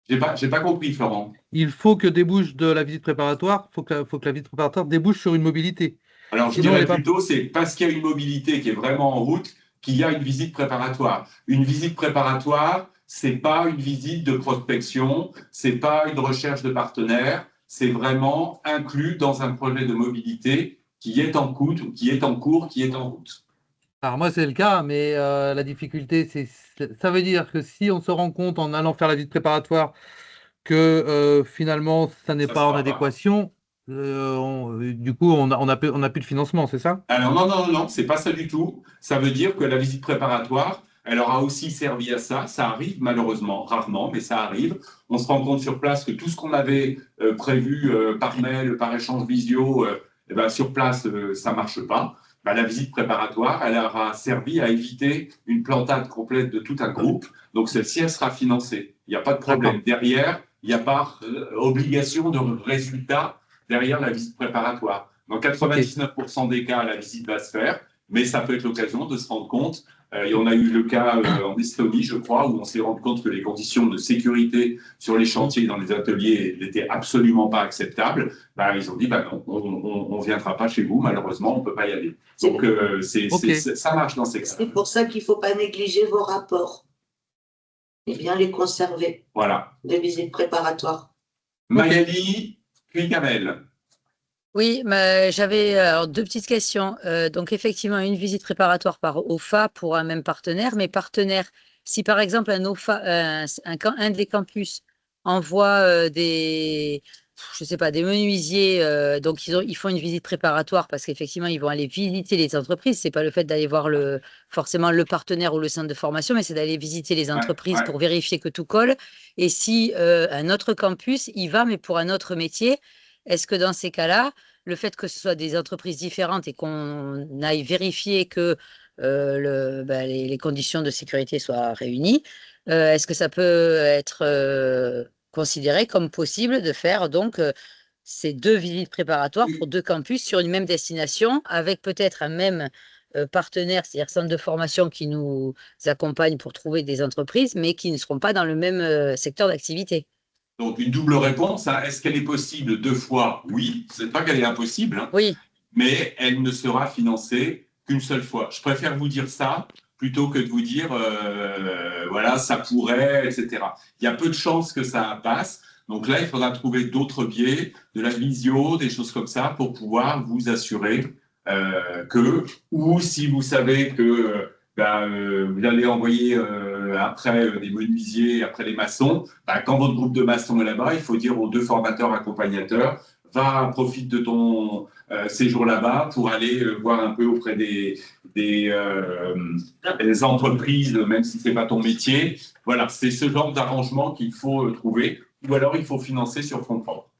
J'ai pas compris, Florent. Il faut que débouche de la visite préparatoire, faut que la visite préparatoire débouche sur une mobilité. Alors, je dirais plutôt, c'est parce qu'il y a une mobilité qui est vraiment en route qu'il y a une visite préparatoire. Une visite préparatoire, c'est pas une visite de prospection, c'est pas une recherche de partenaires, c'est vraiment inclus dans un projet de mobilité qui est en cours, qui est en route. Alors moi, c'est le cas, mais la difficulté, ça veut dire que si on se rend compte en allant faire la visite préparatoire que finalement, ça n'est Ça pas se en fera pas. adéquation, du coup, on a plus de financement, c'est ça? Alors non, c'est pas ça du tout. Ça veut dire que la visite préparatoire, elle aura aussi servi à ça. Ça arrive malheureusement, rarement, mais ça arrive. On se rend compte sur place que tout ce qu'on avait prévu par mail, par échange visio, eh ben, sur place, ça marche pas. Ben, la visite préparatoire, elle aura servi à éviter une plantade complète de tout un groupe. Donc celle-ci, elle sera financée. Il n'y a pas de problème. Derrière, il n'y a pas obligation de résultat derrière la visite préparatoire. Dans 99% des cas, la visite va se faire, mais ça peut être l'occasion de se rendre compte. Et on a eu le cas en Estonie, je crois, où on s'est rendu compte que les conditions de sécurité sur les chantiers, dans les ateliers, n'étaient absolument pas acceptables. Ben, ils ont dit, ben, non, on ne viendra pas chez vous, malheureusement, on ne peut pas y aller. Donc, ça marche dans ces cas. C'est pour ça qu'il ne faut pas négliger vos rapports et bien les conserver. Voilà. De visite préparatoire. Magali, puis Kamel. Oui, mais j'avais alors, deux petites questions. Donc, effectivement, une visite préparatoire par OFA pour un même partenaire, mais partenaire, si par exemple un OFA, un des campus envoie je sais pas, des menuisiers, donc ils font une visite préparatoire parce qu'effectivement, ils vont aller visiter les entreprises. C'est pas le fait d'aller voir forcément le partenaire ou le centre de formation, mais c'est d'aller visiter les entreprises pour vérifier que tout colle. Et si un autre campus y va, mais pour un autre métier, est-ce que dans ces cas-là, le fait que ce soit des entreprises différentes et qu'on aille vérifier que les conditions de sécurité soient réunies, est-ce que ça peut être considéré comme possible de faire donc ces deux visites préparatoires pour deux campus sur une même destination avec peut-être un même partenaire, c'est-à-dire centre de formation qui nous accompagne pour trouver des entreprises, mais qui ne seront pas dans le même secteur d'activité? Donc, une double réponse. Hein. Est-ce qu'elle est possible 2 fois? Oui. Ce n'est pas qu'elle est impossible, hein, oui. Mais elle ne sera financée qu'une seule fois. Je préfère vous dire ça plutôt que de vous dire, voilà, ça pourrait, etc. Il y a peu de chances que ça passe. Donc là, il faudra trouver d'autres biais, de la visio, des choses comme ça, pour pouvoir vous assurer ou si vous savez que vous allez envoyer après des menuisiers, après les maçons, quand votre groupe de maçons est là-bas, il faut dire aux 2 formateurs accompagnateurs, profite de ton séjour là-bas pour aller voir un peu auprès des entreprises, même si ce n'est pas ton métier. Voilà, c'est ce genre d'arrangement qu'il faut trouver, ou alors il faut financer sur fonds propres.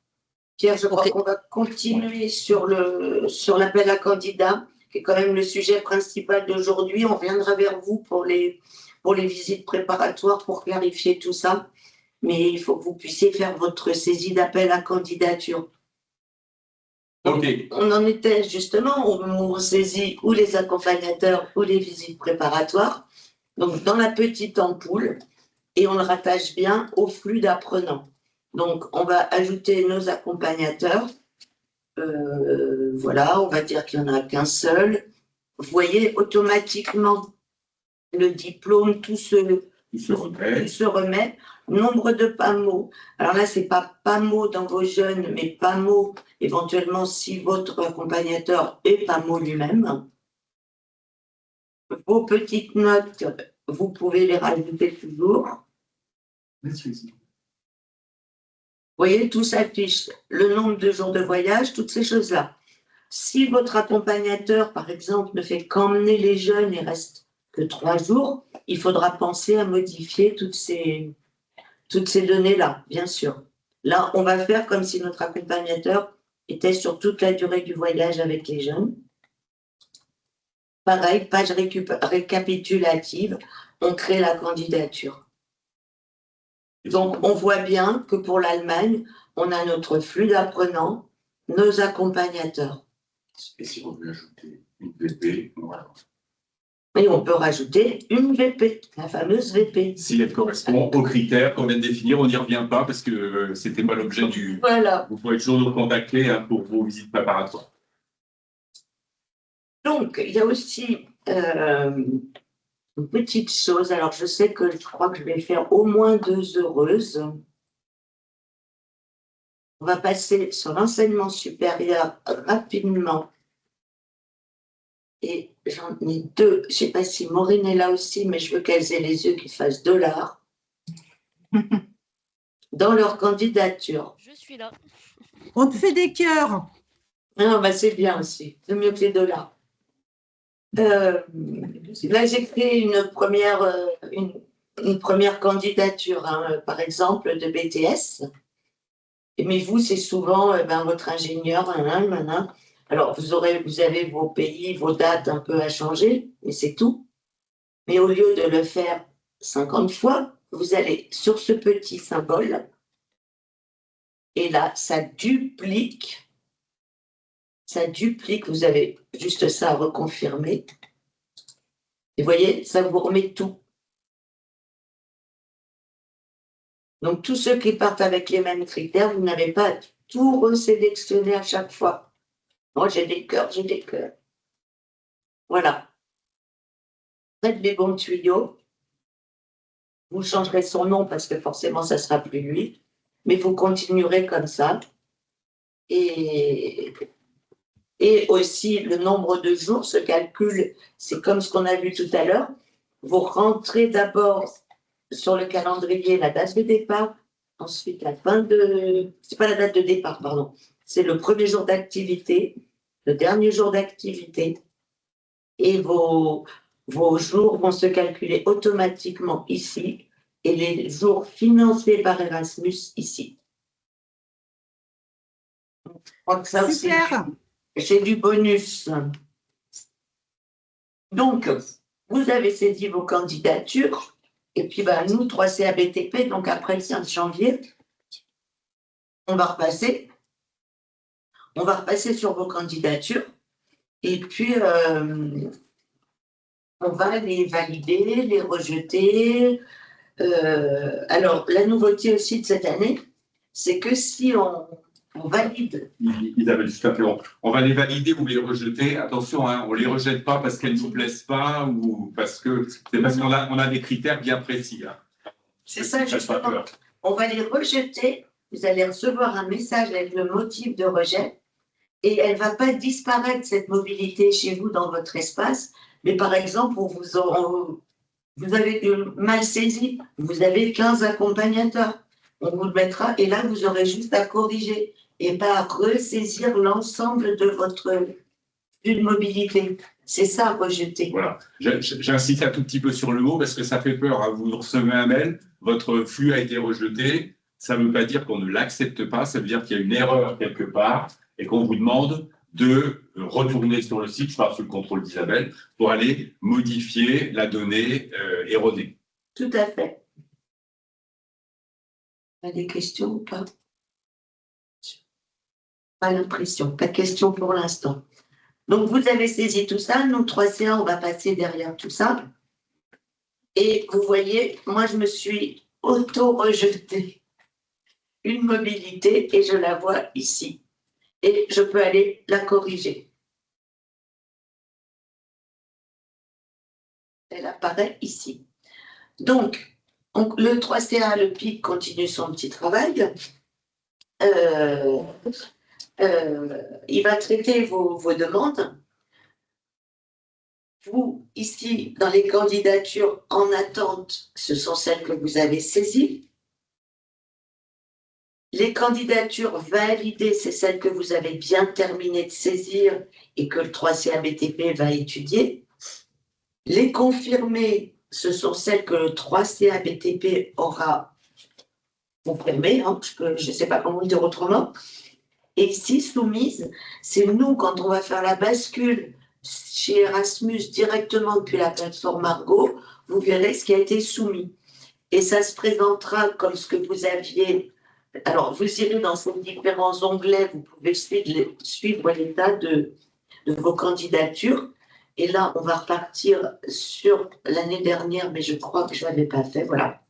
Pierre, je crois qu'on va continuer sur l'appel à candidats, qui est quand même le sujet principal d'aujourd'hui. On reviendra vers vous pour les visites préparatoires pour clarifier tout ça. Mais il faut que vous puissiez faire votre saisie d'appel à candidature. Okay. On en était justement où on saisit ou les accompagnateurs ou les visites préparatoires, donc dans la petite ampoule, et on le rattache bien au flux d'apprenants. Donc, on va ajouter nos accompagnateurs. Voilà, on va dire qu'il n'y en a qu'un seul. Vous voyez, automatiquement, le diplôme, tout se remet. Nombre de PAMO. Alors là, ce n'est pas PAMO dans vos jeunes, mais PAMO éventuellement si votre accompagnateur est PAMO lui-même. Vos petites notes, vous pouvez les rajouter toujours. Vous voyez, tout s'affiche. Le nombre de jours de voyage, toutes ces choses-là. Si votre accompagnateur, par exemple, ne fait qu'emmener les jeunes et reste que 3 jours, il faudra penser à modifier toutes ces données-là, bien sûr. Là, on va faire comme si notre accompagnateur était sur toute la durée du voyage avec les jeunes. Pareil, page récapitulative, on crée la candidature. Donc, on voit bien que pour l'Allemagne, on a notre flux d'apprenants, nos accompagnateurs. Et si on veut ajouter une VP, voilà. Et on peut rajouter une VP, la fameuse VP. Si elle correspond aux critères qu'on vient de définir, on n'y revient pas parce que ce n'était pas l'objet du... Voilà. Vous pouvez toujours nous contacter pour vos visites préparatoires. Donc, il y a aussi une petite chose. Alors, je sais que je crois que je vais faire au moins 2 heureuses. On va passer sur l'enseignement supérieur rapidement. Et j'en ai deux. Je ne sais pas si Maureen est là aussi, mais je veux qu'elles aient les yeux qui fassent $. Dans leur candidature. Je suis là. On te fait des cœurs. Non, bah c'est bien aussi. C'est mieux que les $. Là, j'ai fait une première candidature, hein, par exemple, de BTS. Mais vous, c'est souvent votre ingénieur. Alors, vous avez vos pays, vos dates un peu à changer, mais c'est tout. Mais au lieu de le faire 50 fois, vous allez sur ce petit symbole. Et là, ça duplique. Vous avez juste ça à reconfirmer. Et vous voyez, ça vous remet tout. Donc, tous ceux qui partent avec les mêmes critères, vous n'avez pas à tout resélectionner à chaque fois. Moi, j'ai des cœurs. Voilà. Faites les bons tuyaux. Vous changerez son nom parce que forcément, ça ne sera plus lui. Mais vous continuerez comme ça. Et aussi, le nombre de jours se calcule. C'est comme ce qu'on a vu tout à l'heure. Vous rentrez d'abord sur le calendrier la date de départ, ensuite la fin de... C'est pas la date de départ, pardon. C'est le premier jour d'activité, le dernier jour d'activité. Et vos jours vont se calculer automatiquement ici et les jours financés par Erasmus ici. Donc ça aussi, j'ai du bonus. Donc, vous avez saisi vos candidatures. Et puis, nous, 3CABTP, donc après le 5 janvier, on va repasser sur vos candidatures. Et puis, on va les valider, les rejeter. Alors, la nouveauté aussi de cette année, c'est que si on valide. Isabelle, juste interrompre. On va les valider ou les rejeter. Attention, hein, on ne les rejette pas parce qu'elles ne nous plaisent pas ou parce qu'on a des critères bien précis. Hein. C'est ça, justement. On va les rejeter. Vous allez recevoir un message avec le motif de rejet et elle ne va pas disparaître, cette mobilité, chez vous dans votre espace. Mais par exemple, vous avez mal saisi, vous avez 15 accompagnateurs. On vous le mettra et là, vous aurez juste à corriger et pas à ressaisir l'ensemble de votre flux de mobilité. C'est ça, rejeter. Voilà. J'insiste un tout petit peu sur le mot parce que ça fait peur. Hein. Vous recevez un mail, votre flux a été rejeté. Ça ne veut pas dire qu'on ne l'accepte pas, ça veut dire qu'il y a une erreur quelque part et qu'on vous demande de retourner sur le site, je parle sous le contrôle d'Isabelle, pour aller modifier la donnée erronée. Tout à fait. Pas des questions ou pas? Pas l'impression, pas de questions pour l'instant. Donc, vous avez saisi tout ça. Nous, 3CA, on va passer derrière tout ça. Et vous voyez, moi, je me suis auto-rejetée une mobilité et je la vois ici. Et je peux aller la corriger. Elle apparaît ici. Donc, le 3CA, le PIC, continue son petit travail. Il va traiter vos demandes. Vous, ici, dans les candidatures en attente, ce sont celles que vous avez saisies. Les candidatures validées, c'est celles que vous avez bien terminé de saisir et que le 3CABTP va étudier. Les confirmées, ce sont celles que le 3CABTP aura confirmées, hein, je ne sais pas comment le dire autrement. Et ici, soumises, c'est nous, quand on va faire la bascule chez Erasmus directement depuis la plateforme Argo, vous verrez ce qui a été soumis. Et ça se présentera comme ce que vous aviez. Alors, vous irez dans ces différents onglets, vous pouvez suivre l'état de vos candidatures. Et là, on va repartir sur l'année dernière, mais je crois que je ne l'avais pas fait, voilà.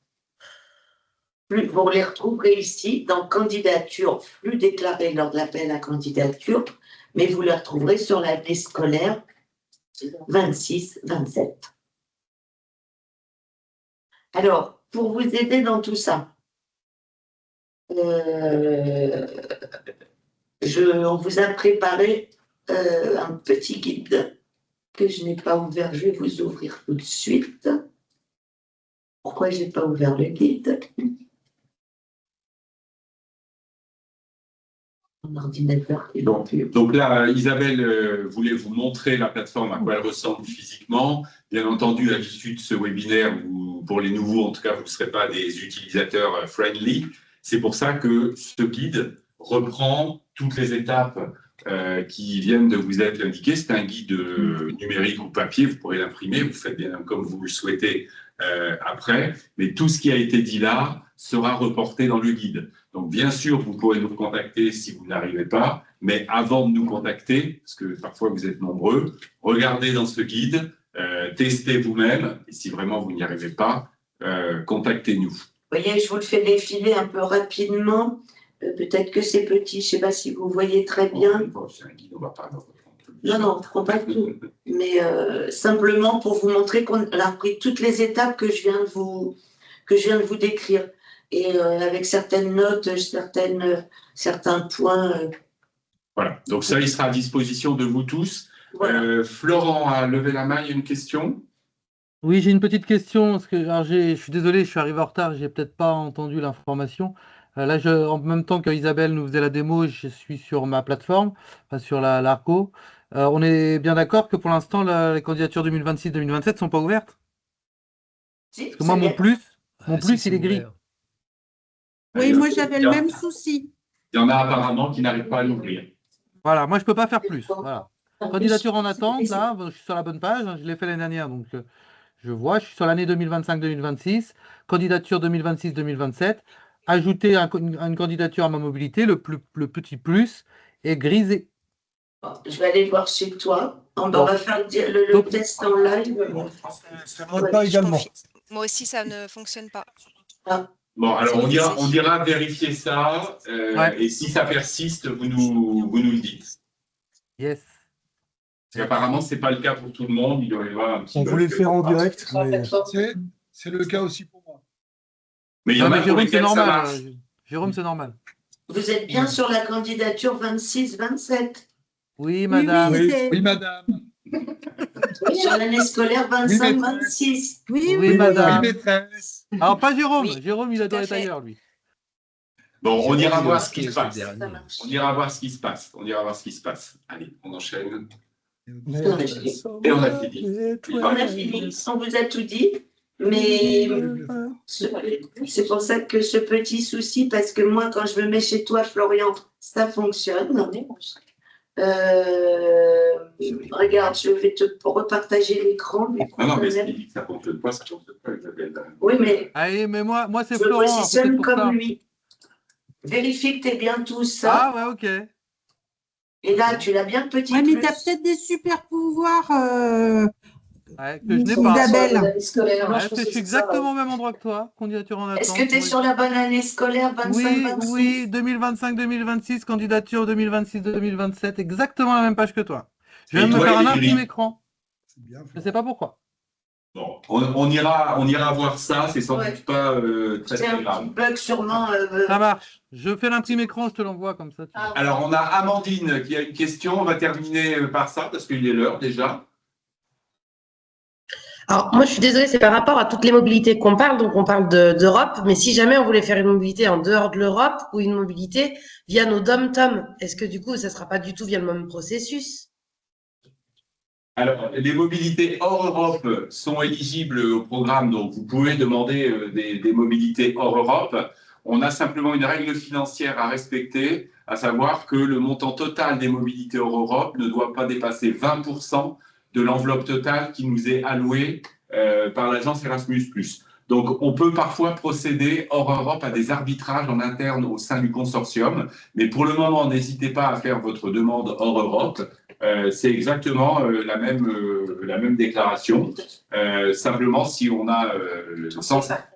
Vous les retrouverez ici dans candidature, flux déclaré lors de l'appel à candidature, mais vous les retrouverez sur l'année scolaire 26-27. Alors, pour vous aider dans tout ça, on vous a préparé un petit guide que je n'ai pas ouvert. Je vais vous ouvrir tout de suite. Pourquoi je n'ai pas ouvert le guide? Mon ordinateur est Donc là, Isabelle voulait vous montrer la plateforme, à quoi elle ressemble physiquement. Bien entendu, à l'issue de ce webinaire, pour les nouveaux, en tout cas, vous ne serez pas des utilisateurs friendly. C'est pour ça que ce guide reprend toutes les étapes qui viennent de vous être indiquées. C'est un guide numérique ou papier, vous pourrez l'imprimer, vous faites bien comme vous le souhaitez après. Mais tout ce qui a été dit là sera reporté dans le guide. Donc, bien sûr, vous pourrez nous contacter si vous n'arrivez pas, mais avant de nous contacter, parce que parfois vous êtes nombreux, regardez dans ce guide, testez vous-même, et si vraiment vous n'y arrivez pas, contactez-nous. Vous voyez, je vous le fais défiler un peu rapidement. Peut-être que c'est petit, je ne sais pas si vous voyez très bien. C'est un guide, on va pas... Non, on ne prend pas tout. Mais simplement pour vous montrer qu'on a pris toutes les étapes que je viens de vous décrire. Et avec certaines notes, certains points. Voilà, donc ça, il sera à disposition de vous tous. Voilà. Florent a levé la main, il y a une question? Oui, j'ai une petite question. Parce que, alors, je suis désolé, je suis arrivé en retard, je n'ai peut-être pas entendu l'information. Là, en même temps qu'Isabelle nous faisait la démo, je suis sur ma plateforme, enfin, sur l'ARGO. On est bien d'accord que pour l'instant, les candidatures 2026-2027 ne sont pas ouvertes? Si, parce que moi, mon plus, il est gris. Oui, moi j'avais le même souci. Il y en a apparemment qui n'arrivent pas à l'ouvrir. Voilà, moi je ne peux pas faire plus. Voilà. Candidature en attente, là, je suis sur la bonne page, hein, je l'ai fait l'année dernière, donc je vois, je suis sur l'année 2025-2026, candidature 2026-2027, ajouter une candidature à ma mobilité, le petit plus est grisé. Je vais aller voir chez toi. On va faire le test en live. Ça ne pas également. Moi aussi, ça ne fonctionne pas. Ah. Bon, alors on ira vérifier ça, et si ça persiste, vous nous le dites. Yes. Parce qu'apparemment, ce n'est pas le cas pour tout le monde. Il doit y avoir un petit On voulait le faire en direct, mais... C'est le cas aussi pour moi. Mais il y en a pour lesquels ça marche. Jérôme, c'est normal. Vous êtes bien sur la candidature 26-27? Oui, madame. Oui, madame. Sur l'année scolaire 25-26. Oui, madame. Oui, maîtresse. Alors, pas Jérôme. Jérôme, il doit être ailleurs, lui. Bon, on ira voir ce qui se passe. On ira voir ce qui se passe. On ira voir ce qui se passe. Allez, on enchaîne. Et on a fini. On a fini. On vous a tout dit. Mais c'est pour ça que ce petit souci, parce que moi, quand je me mets chez toi, Florian, ça fonctionne. Regarde, je vais te repartager l'écran. Non, mais ce qui dit que ça ne fonctionne pas, ça ne fonctionne pas, Isabelle. Oui, mais, mais moi c'est je Florent. me positionne comme lui. Vérifie que tu es bien tout ça. Ah ouais, ok. Et là, tu l'as bien petit. Oui, mais tu as peut-être des super pouvoirs. Que je n'ai pas. D'Isabelle. Je suis exactement au même endroit que toi, candidature en attente. Est-ce que tu es sur la bonne année scolaire 25-26? Oui, 2025-2026, candidature 2026-2027, exactement la même page que toi. Je viens de me faire un imprime écran. Je ne sais pas pourquoi. Bon, on ira voir ça, c'est sans doute pas très C'est un grave. petit bug sûrement. Ça marche. Je fais l'imprime écran, je te l'envoie comme ça. Alors, on a Amandine qui a une question. On va terminer par ça parce qu'il est l'heure déjà. Alors, moi, je suis désolée, c'est par rapport à toutes les mobilités qu'on parle, donc on parle d'Europe, mais si jamais on voulait faire une mobilité en dehors de l'Europe ou une mobilité via nos dom-tom, est-ce que du coup, ça ne sera pas du tout via le même processus? Alors, les mobilités hors Europe sont éligibles au programme, donc vous pouvez demander des mobilités hors Europe. On a simplement une règle financière à respecter, à savoir que le montant total des mobilités hors Europe ne doit pas dépasser 20% de l'enveloppe totale qui nous est allouée par l'agence Erasmus+. Donc, on peut parfois procéder hors Europe à des arbitrages en interne au sein du consortium, mais pour le moment, n'hésitez pas à faire votre demande hors Europe. C'est exactement la même déclaration. Simplement, si on a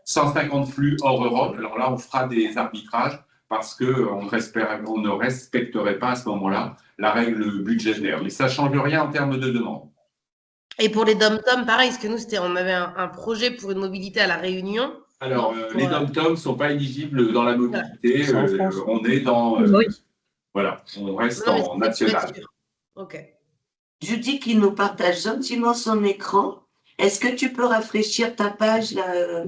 150 flux hors Europe, alors là, on fera des arbitrages parce qu'on ne respecterait pas à ce moment-là la règle budgétaire. Mais ça ne change rien en termes de demande. Et pour les dom-tom, pareil, parce que nous, on avait un projet pour une mobilité à La Réunion. Alors, les dom-tom ne sont pas éligibles dans la mobilité. On est dans… Oui. Voilà, on reste en national. Ok. Judy qui nous partage gentiment son écran. Est-ce que tu peux rafraîchir ta page là,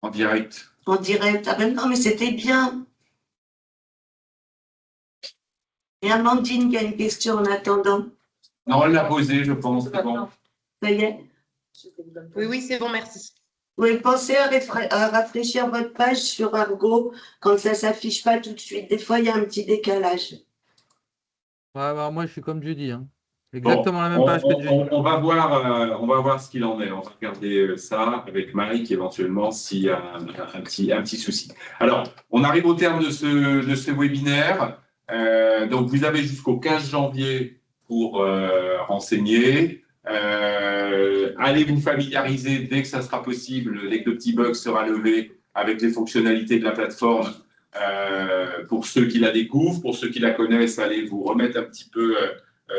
En direct. en direct? Ah ben non, mais c'était bien. Et Amandine qui a une question en attendant. Non, elle l'a posée, je pense. C'est bon. Ça y est? Oui, c'est bon, merci. Oui, pensez à rafraîchir votre page sur Argo quand ça ne s'affiche pas tout de suite. Des fois, il y a un petit décalage. Ouais, alors moi, je suis comme Judy. Hein. Bon, Exactement la même page que Judy. on va voir ce qu'il en est. On va regarder ça avec Mike éventuellement s'il y a un petit souci. Alors, on arrive au terme de ce webinaire. Donc, vous avez jusqu'au 15 janvier pour renseigner. Allez vous familiariser dès que ça sera possible, dès que le petit bug sera levé avec les fonctionnalités de la plateforme. Pour ceux qui la découvrent, pour ceux qui la connaissent, allez vous remettre un petit peu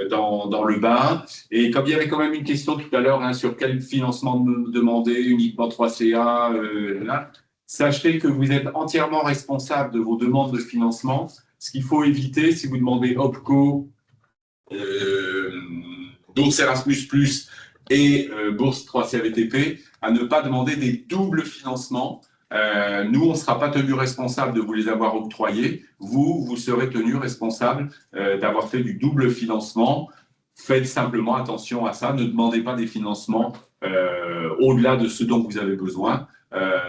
dans le bain. Et comme il y avait quand même une question tout à l'heure sur quel financement demander, uniquement 3 CA, là, sachez que vous êtes entièrement responsable de vos demandes de financement. Ce qu'il faut éviter, si vous demandez OPCO, bourse Erasmus+, et bourse 3CAVTP, à ne pas demander des doubles financements. Nous, on ne sera pas tenu responsable de vous les avoir octroyés. Vous serez tenu responsable d'avoir fait du double financement. Faites simplement attention à ça. Ne demandez pas des financements au-delà de ce dont vous avez besoin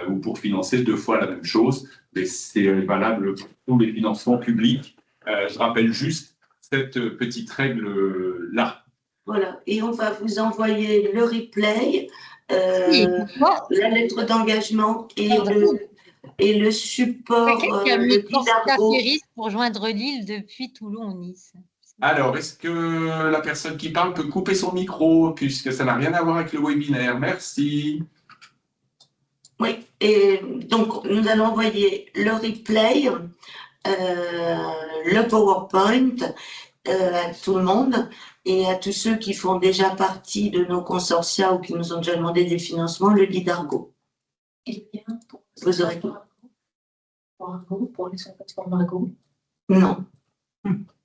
ou pour financer 2 fois la même chose. Mais c'est valable pour tous les financements publics. Je rappelle juste cette petite règle-là. Voilà, et on va vous envoyer le replay, la lettre d'engagement et le support. Quelqu'un qui a mis le Didargo. pour joindre l'île depuis Toulon ou Nice. Alors, est-ce que la personne qui parle peut couper son micro, puisque ça n'a rien à voir avec le webinaire? Merci. Oui, et donc nous allons envoyer le replay, le PowerPoint à tout le monde et à tous ceux qui font déjà partie de nos consortia ou qui nous ont déjà demandé des financements, le guide Argo. Vous aurez tout. Pour aller sur la plateforme Argo. Non,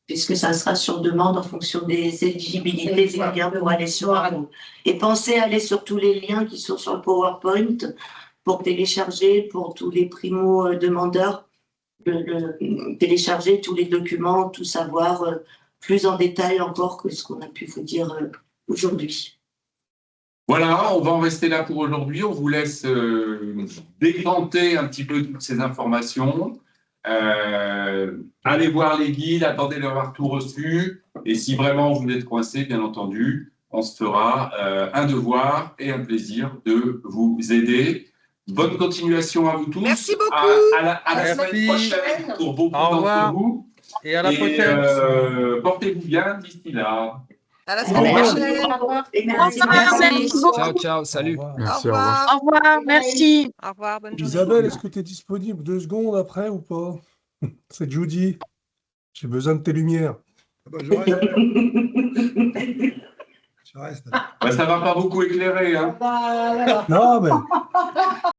puisque ça sera sur demande en fonction des éligibilités des liens pour aller sur Argo. Et pensez à aller sur tous les liens qui sont sur le PowerPoint pour télécharger, pour tous les primo-demandeurs, télécharger tous les documents, tout savoir plus en détail encore que ce qu'on a pu vous dire aujourd'hui. Voilà, on va en rester là pour aujourd'hui. On vous laisse décanter un petit peu toutes ces informations. Allez voir les guides, attendez d'avoir tout reçu. Et si vraiment vous êtes coincé, bien entendu, on se fera un devoir et un plaisir de vous aider. Bonne continuation à vous tous. Merci beaucoup. À la semaine prochaine pour beaucoup d'entre vous. Et à la prochaine. Portez-vous bien d'ici là. À la semaine prochaine. Merci. Ciao, ciao, salut. Merci, Au au revoir. Au revoir, merci. Au revoir, bonne journée. Isabelle, est-ce que tu es disponible 2 secondes après ou pas? C'est Judy. J'ai besoin de tes lumières. Ah bah, je reste. Je reste. Ça ne va pas beaucoup éclairer. Hein. Non, mais